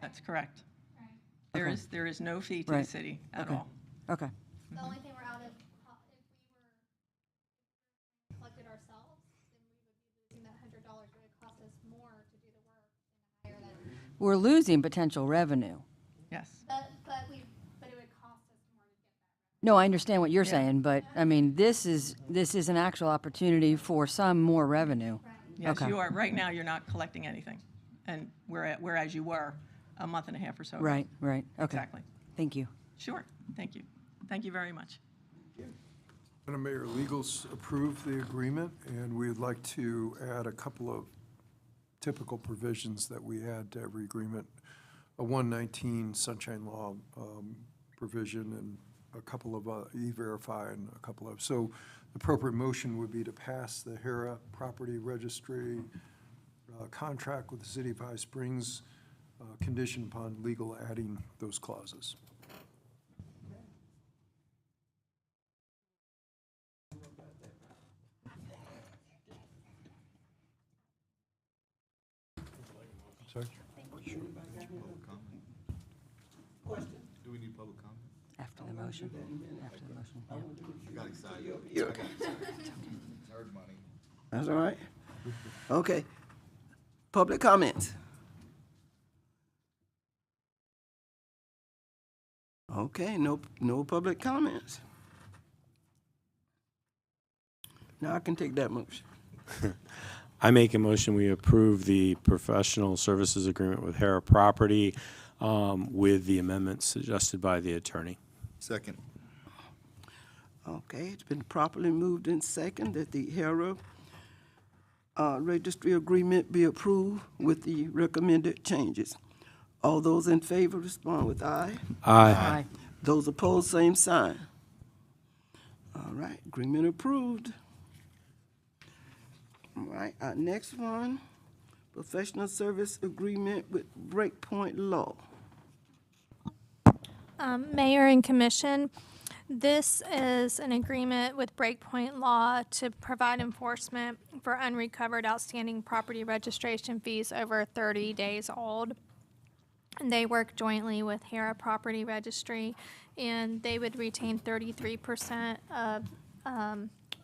Speaker 16: That's correct.
Speaker 5: Right.
Speaker 3: Okay.
Speaker 16: There is no fee to the
Speaker 3: Right.
Speaker 16: city at
Speaker 3: Okay.
Speaker 16: all.
Speaker 3: Okay.
Speaker 5: The only thing we're out of, if we were collected ourselves, then we would be losing that $100. It would cost us more to do the work and hire them.
Speaker 3: We're losing potential revenue.
Speaker 16: Yes.
Speaker 5: But it would cost us more to get that.
Speaker 3: No, I understand what you're
Speaker 16: Yeah.
Speaker 3: saying, but I mean, this is an actual opportunity for some more revenue.
Speaker 16: Yes,
Speaker 3: Okay.
Speaker 16: you are. Right now, you're not collecting anything, and whereas you were a month and a half or so ago.
Speaker 3: Right, right. Okay.
Speaker 16: Exactly.
Speaker 3: Thank you.
Speaker 16: Sure. Thank you. Thank you very much.
Speaker 12: Madam Mayor, Legals approved the agreement, and we'd like to add a couple of typical provisions that we add to every agreement. A 119 Sunshine Law provision and a couple of E-Verify and a couple of, so the appropriate motion would be to pass the HERA Property Registry contract with the City of High Springs, conditioned upon legal adding those clauses. Sorry?
Speaker 1: Do we need public comment?
Speaker 3: After the motion. After the motion. Yeah.
Speaker 1: You got excited.
Speaker 9: You're okay.
Speaker 1: Earned money.
Speaker 9: That's all right. Okay. Public comments. Okay, no public comments. Now I can take that motion.
Speaker 4: I make a motion, we approve the professional services agreement with Hera Property with the amendments suggested by the attorney.
Speaker 1: Second.
Speaker 9: Okay, it's been properly moved in second that the HERA registry agreement be approved with the recommended changes. All those in favor respond with aye.
Speaker 4: Aye.
Speaker 9: Those opposed, same sign. All right, agreement approved. All right, our next one, professional service agreement with Breakpoint Law.
Speaker 5: Mayor and Commission, this is an agreement with Breakpoint Law to provide enforcement for unrecovered outstanding property registration fees over 30 days old. And they work jointly with Hera Property Registry, and they would retain 33% of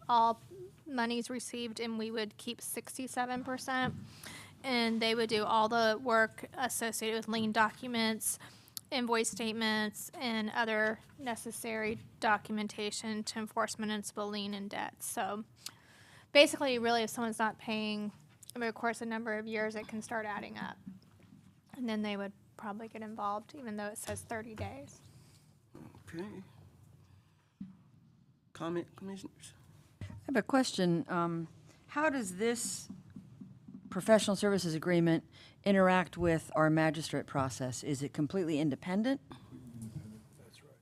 Speaker 5: all monies received, and we would keep 67%. And they would do all the work associated with lien documents, invoice statements, and other necessary documentation to enforce municipal lien and debt. So basically, really, if someone's not paying over the course of a number of years, it can start adding up. And then they would probably get involved, even though it says 30 days.
Speaker 9: Okay. Comment, commissioners?
Speaker 3: I have a question. How does this professional services agreement interact with our magistrate process? Is it completely independent?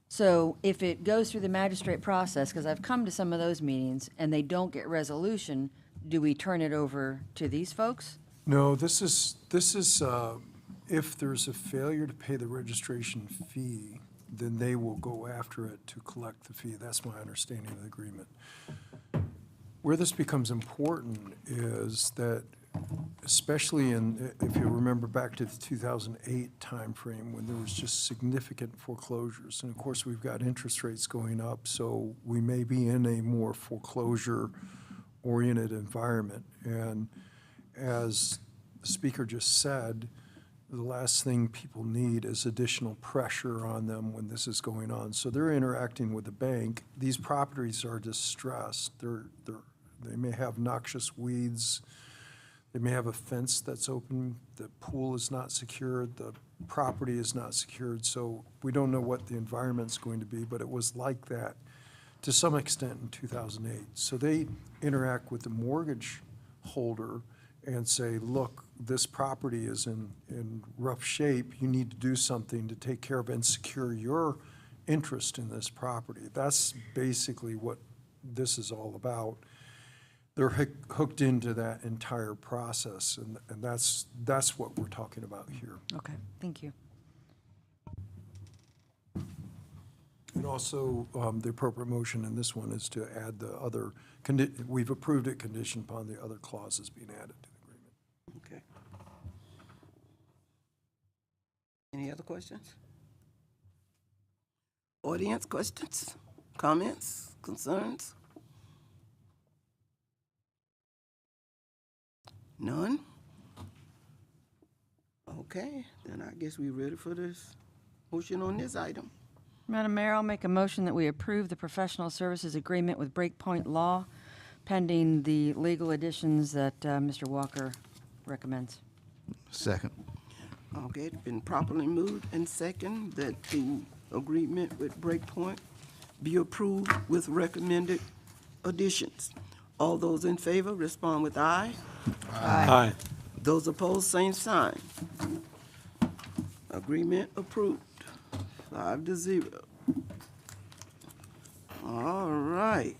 Speaker 3: So if it goes through the magistrate process, because I've come to some of those meetings, and they don't get resolution, do we turn it over to these folks?
Speaker 12: No, this is, if there's a failure to pay the registration fee, then they will go after it to collect the fee. That's my understanding of the agreement. Where this becomes important is that, especially if you remember back to the 2008 timeframe, when there was just significant foreclosures. And of course, we've got interest rates going up, so we may be in a more foreclosure-oriented environment. And as the speaker just said, the last thing people need is additional pressure on them when this is going on. So they're interacting with the bank. These properties are distressed. They may have noxious weeds. They may have a fence that's open. The pool is not secured. The property is not secured. So we don't know what the environment's going to be, but it was like that to some extent in 2008. So they interact with the mortgage holder and say, look, this property is in rough shape. You need to do something to take care of and secure your interest in this property. That's basically what this is all about. They're hooked into that entire process, and that's what we're talking about here.
Speaker 3: Okay, thank you.
Speaker 12: And also, the appropriate motion in this one is to add the other, we've approved it conditioned upon the other clauses being added to the agreement.
Speaker 9: Okay. Any other questions? Audience questions, comments, concerns? None? Okay, then I guess we're ready for this motion on this item.
Speaker 3: Madam Mayor, I'll make a motion that we approve the professional services agreement with Breakpoint Law pending the legal additions that Mr. Walker recommends.
Speaker 7: Second.
Speaker 9: Okay, it's been properly moved and second that the agreement with Breakpoint be approved with recommended additions. All those in favor respond with aye.
Speaker 4: Aye.
Speaker 9: Those opposed, same sign. Agreement approved, 5-0. All right.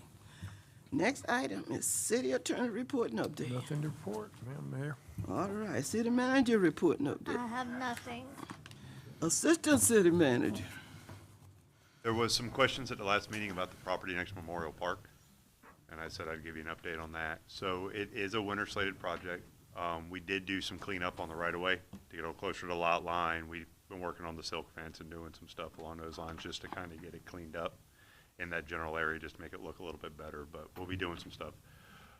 Speaker 9: Next item is city attorney report and update.
Speaker 12: Nothing to report, Madam Mayor.
Speaker 9: All right, city manager report and update.
Speaker 5: I have nothing.
Speaker 9: Assistant city manager.
Speaker 8: There was some questions at the last meeting about the property next to Memorial Park, and I said I'd give you an update on that. So it is a winter slated project. We did do some cleanup on the right-of-way to get a little closer to the lot line. We've been working on the silk fence and doing some stuff along those lines just to kind of get it cleaned up in that general area, just to make it look a little bit better. But we'll be doing some stuff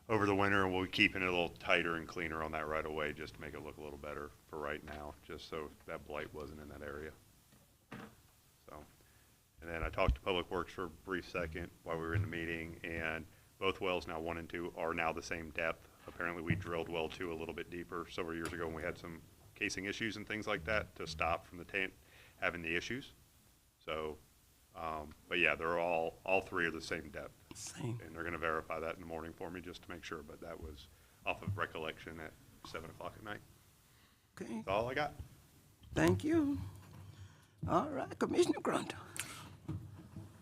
Speaker 8: over the winter, and we'll be keeping it a little tighter and cleaner on that right-of-way just to make it look a little better for right now, just so that blight wasn't in that area. So, and then I talked to Public Works for a brief second while we were in the meeting, and both wells, now 1 and 2, are now the same depth. Apparently, we drilled well 2 a little bit deeper several years ago when we had some casing issues and things like that to stop from the tank having the issues. So, but yeah, they're all 3 are the same depth.
Speaker 9: Same.
Speaker 8: And they're going to verify that in the morning for me just to make sure, but that was off of recollection at 7 o'clock at night.
Speaker 9: Okay,
Speaker 8: That's all I got.
Speaker 9: thank you. All right, Commissioner Grunter.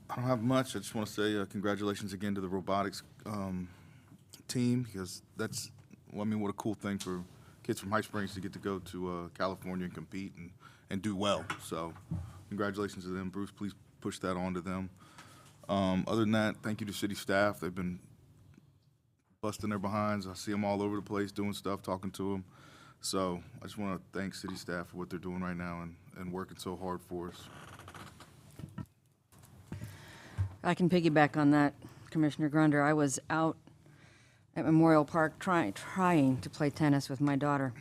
Speaker 1: I don't have much. I just want to say congratulations again to the robotics team, because that's, well, I mean, what a cool thing for kids from High Springs to get to go to California and compete and do well. So congratulations to them. Bruce, please push that on to them. Other than that, thank you to city staff. They've been busting their behinds. I see them all over the place doing stuff, talking to them. So I just want to thank city staff for what they're doing right now and working so hard for us.
Speaker 3: I can piggyback on that, Commissioner Grunder. I was out at Memorial Park trying to play tennis with my daughter.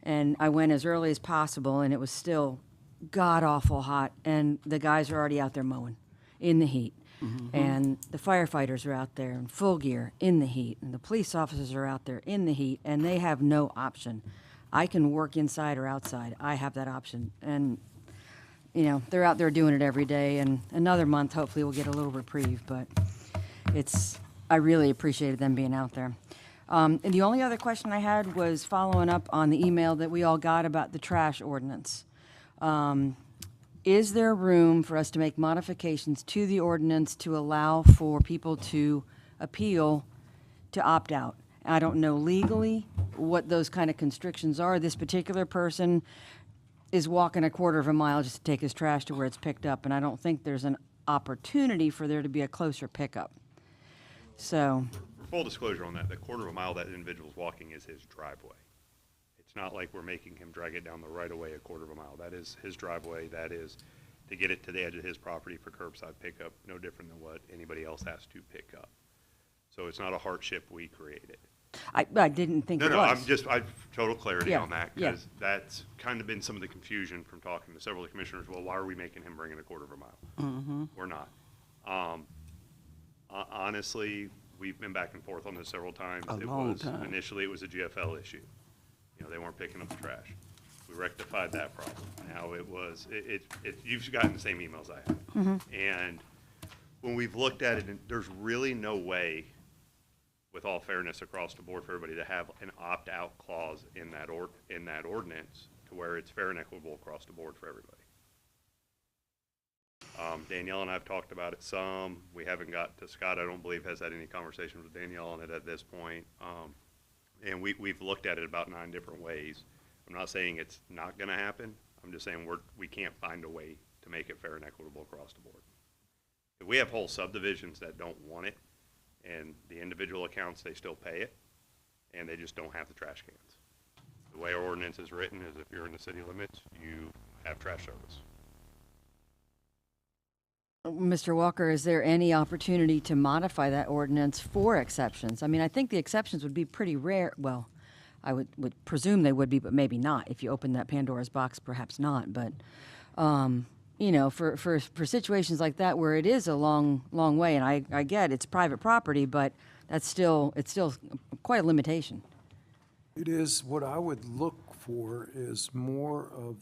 Speaker 3: And I went as early as possible, and it was still god-awful hot, and the guys are already out there mowing in the heat. And the firefighters are out there in full gear in the heat, and the police officers are out there in the heat, and they have no option. I can work inside or outside. I have that option. And, you know, they're out there doing it every day, and another month, hopefully, we'll get a little reprieve, but I really appreciated them being out there. And the only other question I had was following up on the email that we all got about the trash ordinance. Is there room for us to make modifications to the ordinance to allow for people to appeal to opt out? I don't know legally what those kind of constrictions are. This particular person is walking a quarter of a mile just to take his trash to where it's picked up, and I don't think there's an opportunity for there to be a closer pickup. So,
Speaker 8: For full disclosure on that, the quarter of a mile that individual's walking is his driveway. It's not like we're making him drag it down the right of way a quarter of a mile. That is his driveway. That is to get it to the edge of his property for curbside pickup, no different than what anybody else has to pick up. So it's not a hardship we created.
Speaker 3: I didn't think it was.
Speaker 8: I've total clarity
Speaker 3: Yeah,
Speaker 8: on that,
Speaker 3: yeah.
Speaker 8: because that's kind of been some of the confusion from talking to several of the commissioners. Well, why are we making him bring in a quarter of a mile? We're not. Honestly, we've been back and forth on this several times. Initially, it was a GFL issue. You know, they weren't picking up the trash. We rectified that problem. Now you've gotten the same emails I have. And when we've looked at it, there's really no way, with all fairness across the board, for everybody to have an opt-out clause in that ordinance to where it's fair and equitable across the board for everybody. Danielle and I have talked about it some. We haven't got to Scott, I don't believe, has had any conversations with Danielle on it at this point. And we've looked at it about 9 different ways. I'm not saying it's not going to happen. I'm just saying we can't find a way to make it fair and equitable across the board. If we have whole subdivisions that don't want it, and the individual accounts, they still pay it, and they just don't have the trash cans. The way our ordinance is written is if you're in the city limits, you have trash service.
Speaker 3: Mr. Walker, is there any opportunity to modify that ordinance for exceptions? I mean, I think the exceptions would be pretty rare. Well, I would presume they would be, but maybe not. If you open that Pandora's box, perhaps not. But, you know, for situations like that where it is a long way, and I get it's private property, but it's still quite a limitation.
Speaker 12: It is. What I would look for is more of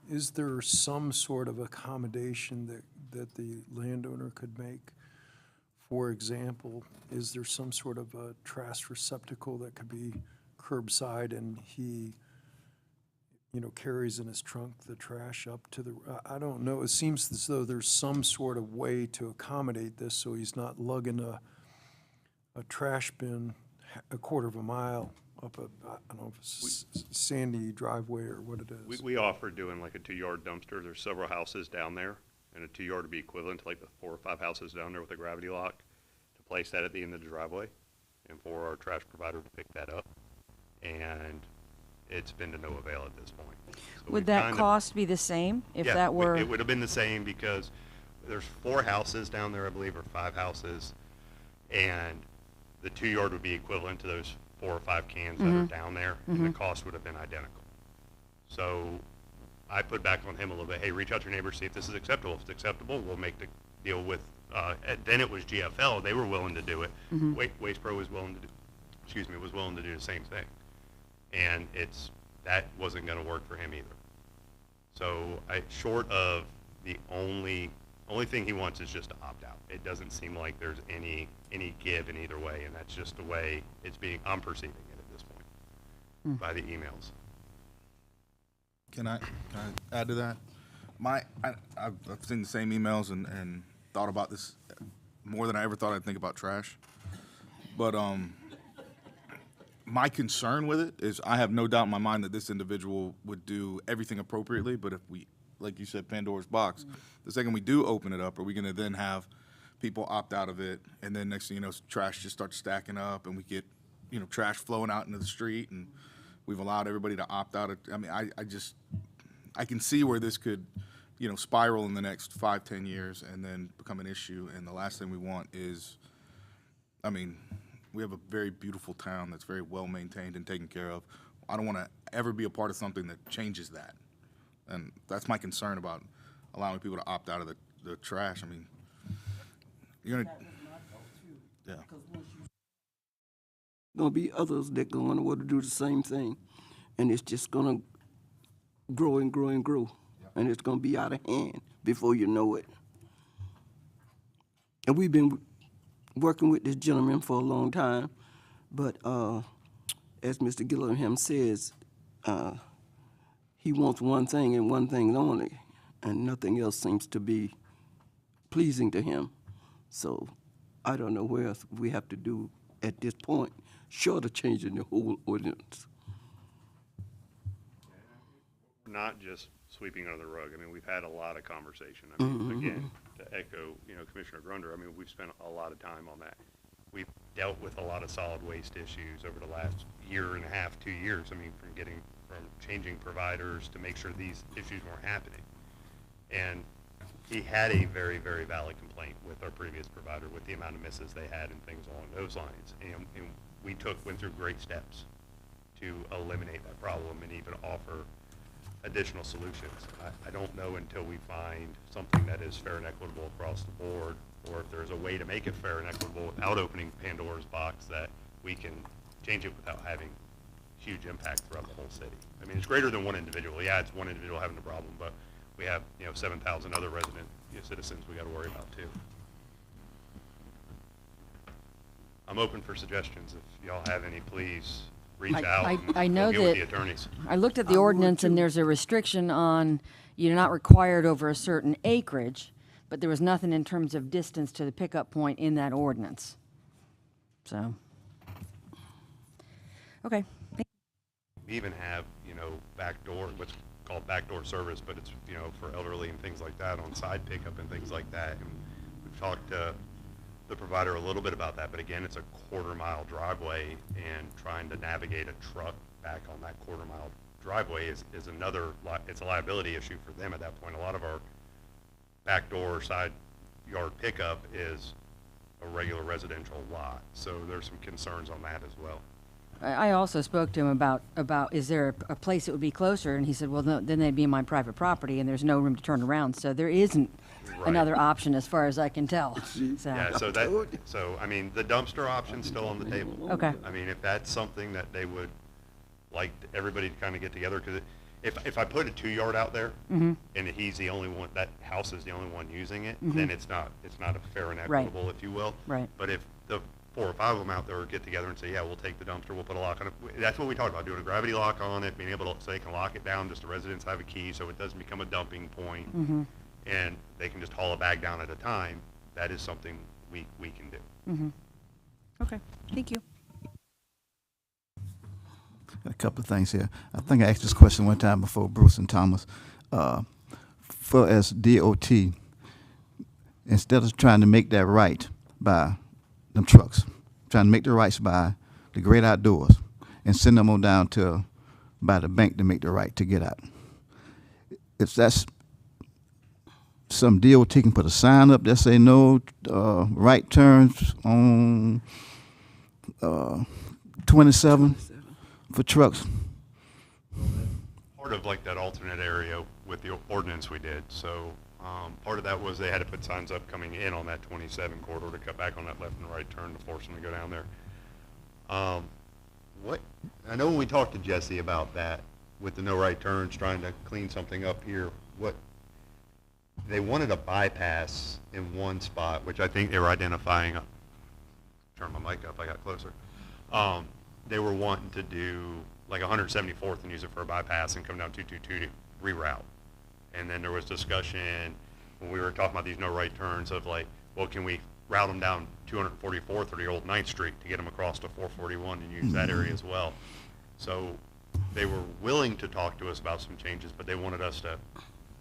Speaker 12: is there some sort of accommodation that the landowner could make? For example, is there some sort of a trash receptacle that could be curbside and he, you know, carries in his trunk the trash up to I don't know. It seems as though there's some sort of way to accommodate this so he's not lugging a trash bin a quarter of a mile up I don't know if it's sandy driveway or what it is.
Speaker 8: We offered doing like a 2-yard dumpster. There's several houses down there, and a 2-yard would be equivalent to like the 4 or 5 houses down there with a gravity lock, to place that at the end of the driveway and for our trash provider to pick that up. And it's been to no avail at this point. So
Speaker 3: Would that cost be the same if that were?
Speaker 8: It would have been the same because there's 4 houses down there, I believe, or 5 houses, and the 2-yard would be equivalent to those 4 or 5 cans that are down there, and the cost would have been identical. So I put back on him a little bit, hey, reach out to your neighbors, see if this is acceptable. If it's acceptable, we'll make the deal with, then it was GFL, they were willing to do it. Waste Pro was willing to do the same thing. And that wasn't gonna work for him either. So short of the only thing he wants is just to opt out. It doesn't seem like there's any give in either way, and that's just the way I'm perceiving it at this point by the emails.
Speaker 17: Can I add to that? I've seen the same emails and thought about this more than I ever thought I'd think about trash. But my concern with it is I have no doubt in my mind that this individual would do everything appropriately, but if we, like you said, Pandora's box, the second we do open it up, are we going to then have people opt out of it, and then next thing you know, trash just starts stacking up, and we get, you know, trash flowing out into the street, and we've allowed everybody to opt out. I mean, I can see where this could, you know, spiral in the next 5-10 years and then become an issue, and the last thing we want is, I mean, we have a very beautiful town that's very well maintained and taken care of. I don't want to ever be a part of something that changes that, and that's my concern about allowing people to opt out of the trash. I mean, you're gonna, yeah.
Speaker 9: Gonna be others that gonna want to do the same thing, and it's just gonna grow and grow and grow, and it's gonna be out of hand before you know it. And we've been working with this gentleman for a long time. But as Mr. Gillingham says, he wants one thing and one thing only, and nothing else seems to be pleasing to him. So I don't know what else we have to do at this point, short of changing the whole ordinance.
Speaker 8: We're not just sweeping under the rug. I mean, we've had a lot of conversation. I mean, again, to echo, Commissioner Grunder, I mean, we've spent a lot of time on that. We've dealt with a lot of solid waste issues over the last year and a half, 2 years. I mean, from changing providers to make sure these issues weren't happening. And he had a very, very valid complaint with our previous provider with the amount of misses they had and things along those lines. And we went through great steps to eliminate that problem and even offer additional solutions. I don't know until we find something that is fair and equitable across the board, or if there's a way to make it fair and equitable without opening Pandora's box, that we can change it without having huge impact throughout the whole city. I mean, it's greater than one individual. Yeah, it's one individual having the problem, but we have 7,000 other resident citizens we got to worry about too. I'm open for suggestions. If y'all have any, please reach out.
Speaker 3: I know
Speaker 8: we'll get with the
Speaker 3: that,
Speaker 8: attorneys.
Speaker 3: I looked at the ordinance and there's a restriction on, you're not required over a certain acreage, but there was nothing in terms of distance to the pickup point in that ordinance. So, okay.
Speaker 8: We even have, backdoor, what's called backdoor service, but it's, for elderly and things like that on side pickup and things like that. And we've talked to the provider a little bit about that, but again, it's a quarter-mile driveway, and trying to navigate a truck back on that quarter-mile driveway is another, it's a liability issue for them at that point. A lot of our backdoor side yard pickup is a regular residential lot, so there's some concerns on that as well.
Speaker 3: I also spoke to him about is there a place that would be closer, and he said, well, no, then they'd be my private property, and there's no room to turn around, so there isn't another option as far as I can tell. So.
Speaker 8: Yeah, so I mean, the dumpster option's still on the table.
Speaker 3: Okay.
Speaker 8: I mean, if that's something that they would like everybody to kind of get together, because if I put a 2-yard out there, and he's the only one, that house is the only one using it, then it's not a fair and equitable, if you will.
Speaker 3: Right.
Speaker 8: But if the 4 or 5 of them out there get together and say, yeah, we'll take the dumpster, we'll put a lock on it. That's what we talked about, doing a gravity lock on it, being able to, so they can lock it down, just the residents have a key, so it doesn't become a dumping point, and they can just haul a bag down at a time. That is something we can do.
Speaker 3: Okay, thank you.
Speaker 7: A couple of things here. I think I asked this question one time before, Bruce and Thomas. For as DOT, instead of trying to make that right by them trucks, trying to make the rights by the great outdoors and send them on down to by the bank to make the right to get out. If that's some DOT can put a sign up that say no right turns on 27 for trucks.
Speaker 8: Part of like that alternate area with the ordinance we did. So part of that was they had to put signs up coming in on that 27 corridor to cut back on that left and right turn to force them to go down there. What I know when we talked to Jesse about that with the no right turns, trying to clean something up here, what they wanted a bypass in one spot, which I think they were identifying. Turn my mic up, I got closer. They were wanting to do like 174th and use it for a bypass and come down 222 to reroute. And then there was discussion when we were talking about these no right turns of like, well, can we route them down 244th or the old 9th Street to get them across to 441 and use that area as well. So they were willing to talk to us about some changes, but they wanted us to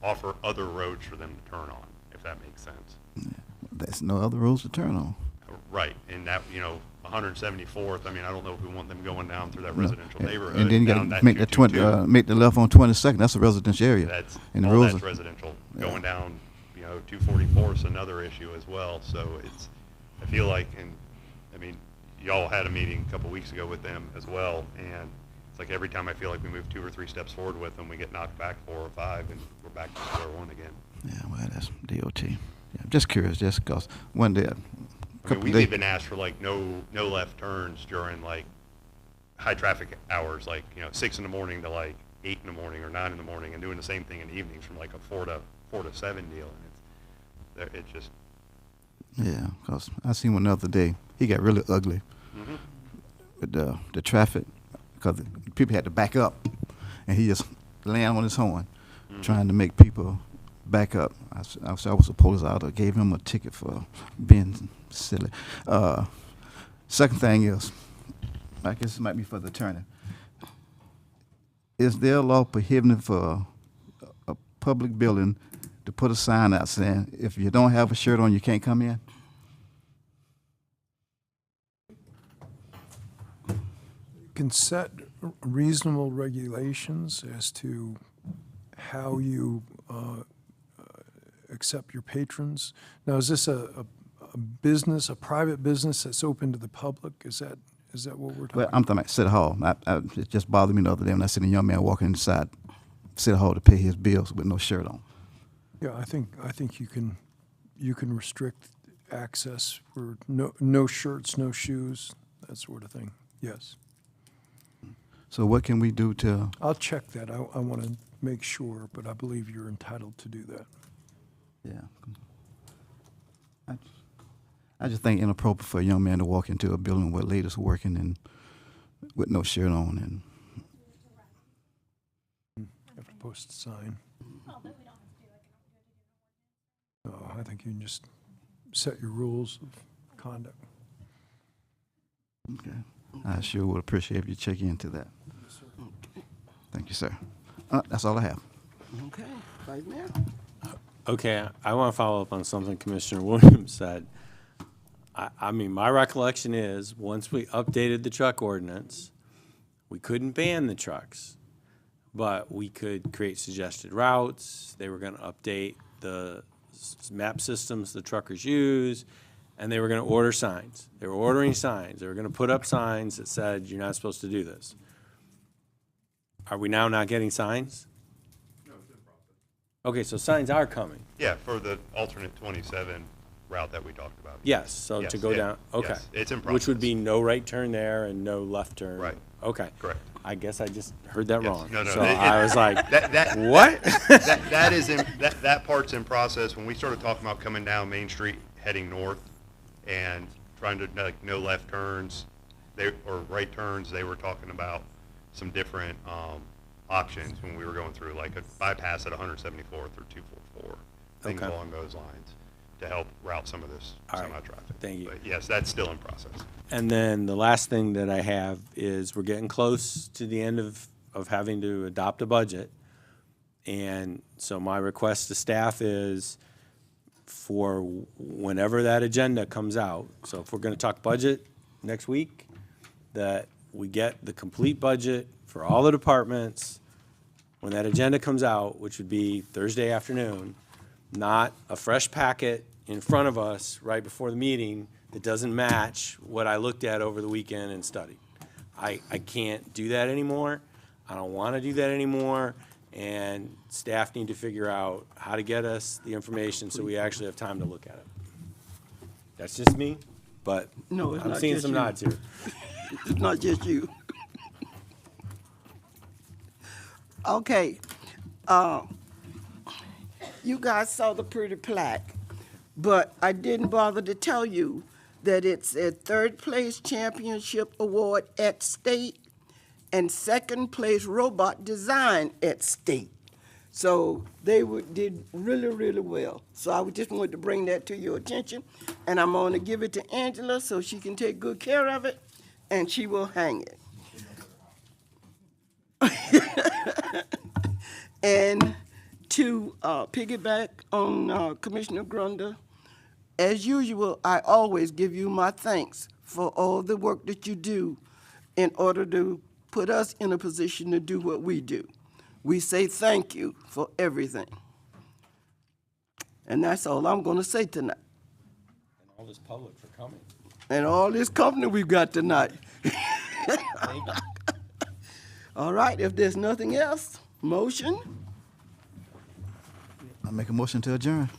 Speaker 8: offer other roads for them to turn on, if that makes sense.
Speaker 7: Yeah. There's no other roads to turn on.
Speaker 8: Right, and that, 174th, I mean, I don't know if we want them going down through that residential neighborhood.
Speaker 7: And then you got to make the make the left on 22nd. That's a residential area.
Speaker 8: That's
Speaker 7: and the
Speaker 8: all
Speaker 7: roads
Speaker 8: that's residential. Going down, 244 is another issue as well. So I feel like, and I mean, y'all had a meeting a couple weeks ago with them as well, and it's like every time I feel like we move 2 or 3 steps forward with them, we get knocked back 4 or 5, and we're back to square one again.
Speaker 7: Yeah, well, that's DOT. Yeah, I'm just curious, just because one day.
Speaker 8: I mean, we've even asked for like no left turns during like high traffic hours, like 6 in the morning to like 8 in the morning or 9 in the morning, and doing the same thing in the evenings from like a 4 to 7 deal, and it's just.
Speaker 7: Yeah, because I seen one the other day. He got really ugly. with the traffic, because people had to back up, and he just laying on his horn, trying to make people back up. I was supposed I gave him a ticket for being silly. Second thing is, I guess it might be for the attorney. Is there a law prohibiting for a public building to put a sign out saying, if you don't have a shirt on, you can't come in?
Speaker 12: Can set reasonable regulations as to how you accept your patrons. Now, is this a business, a private business that's open to the public? Is that what we're talking
Speaker 7: Well, I'm talking about City Hall. It just bothered me the other day when I seen a young man walking inside City Hall to pay his bills with no shirt on.
Speaker 12: Yeah, I think you can restrict access for no shirts, no shoes, that sort of thing. Yes.
Speaker 7: So what can we do to?
Speaker 12: I'll check that. I want to make sure, but I believe you're entitled to do that.
Speaker 7: Yeah. I just think inappropriate for a young man to walk into a building where ladies are working and with no shirt on, and
Speaker 12: Have to post a sign. No, I think you can just set your rules of conduct.
Speaker 7: okay. I sure would appreciate if you check into that. Thank you, sir. That's all I have.
Speaker 9: Okay, Vice Mayor?
Speaker 4: Okay, I want to follow up on something Commissioner Williams said. I mean, my recollection is, once we updated the truck ordinance, we couldn't ban the trucks, but we could create suggested routes. They were going to update the map systems the truckers use, and they were going to order signs. They were ordering signs. They were going to put up signs that said, you're not supposed to do this. Are we now not getting signs?
Speaker 8: No, it's in process.
Speaker 4: Okay, so signs are coming.
Speaker 8: Yeah, for the alternate 27 route that we talked about.
Speaker 4: Yes, so
Speaker 8: Yes,
Speaker 4: to go
Speaker 8: yeah,
Speaker 4: down, okay.
Speaker 8: yes, it's in
Speaker 4: Which would
Speaker 8: process.
Speaker 4: be no right turn there and no left turn.
Speaker 8: Right.
Speaker 4: Okay.
Speaker 8: Correct.
Speaker 4: I guess I just heard that
Speaker 8: Yes.
Speaker 4: wrong.
Speaker 8: No,
Speaker 4: So
Speaker 8: it-
Speaker 4: I was like,
Speaker 8: what?
Speaker 4: what?
Speaker 8: That is that part's in process. When we started talking about coming down Main Street, heading north, and trying to, like, no left turns, or right turns, they were talking about some different options when we were going through, like a bypass at 174th or 244, things
Speaker 4: Okay.
Speaker 8: along those lines, to help route some of this
Speaker 4: All right.
Speaker 8: semi-traffic.
Speaker 4: Thank you.
Speaker 8: But yes, that's still in process.
Speaker 4: And then the last thing that I have is we're getting close to the end of having to adopt a budget. And so my request to staff is for whenever that agenda comes out, so if we're going to talk budget next week, that we get the complete budget for all the departments when that agenda comes out, which would be Thursday afternoon, not a fresh packet in front of us right before the meeting that doesn't match what I looked at over the weekend and studied. I can't do that anymore. I don't want to do that anymore. And staff need to figure out how to get us the information so we actually have time to look at it. That's just me, but
Speaker 9: No, it's
Speaker 4: I'm
Speaker 9: not
Speaker 4: seeing
Speaker 9: just
Speaker 4: some
Speaker 9: you.
Speaker 4: nods here.
Speaker 9: It's not just you. Okay, you guys saw the pretty plaque, but I didn't bother to tell you that it's a third place championship award at state and second place robot design at state. So they did really, really well. So I just wanted to bring that to your attention, and I'm going to give it to Angela so she can take good care of it, and she will hang it. And to piggyback on Commissioner Grunder, as usual, I always give you my thanks for all the work that you do in order to put us in a position to do what we do. We say thank you for everything. And that's all I'm going to say tonight.
Speaker 4: And all this public for coming.
Speaker 9: And all this company we've got tonight.
Speaker 4: Thank you.
Speaker 9: All right, if there's nothing else, motion?
Speaker 7: I make a motion to adjourn.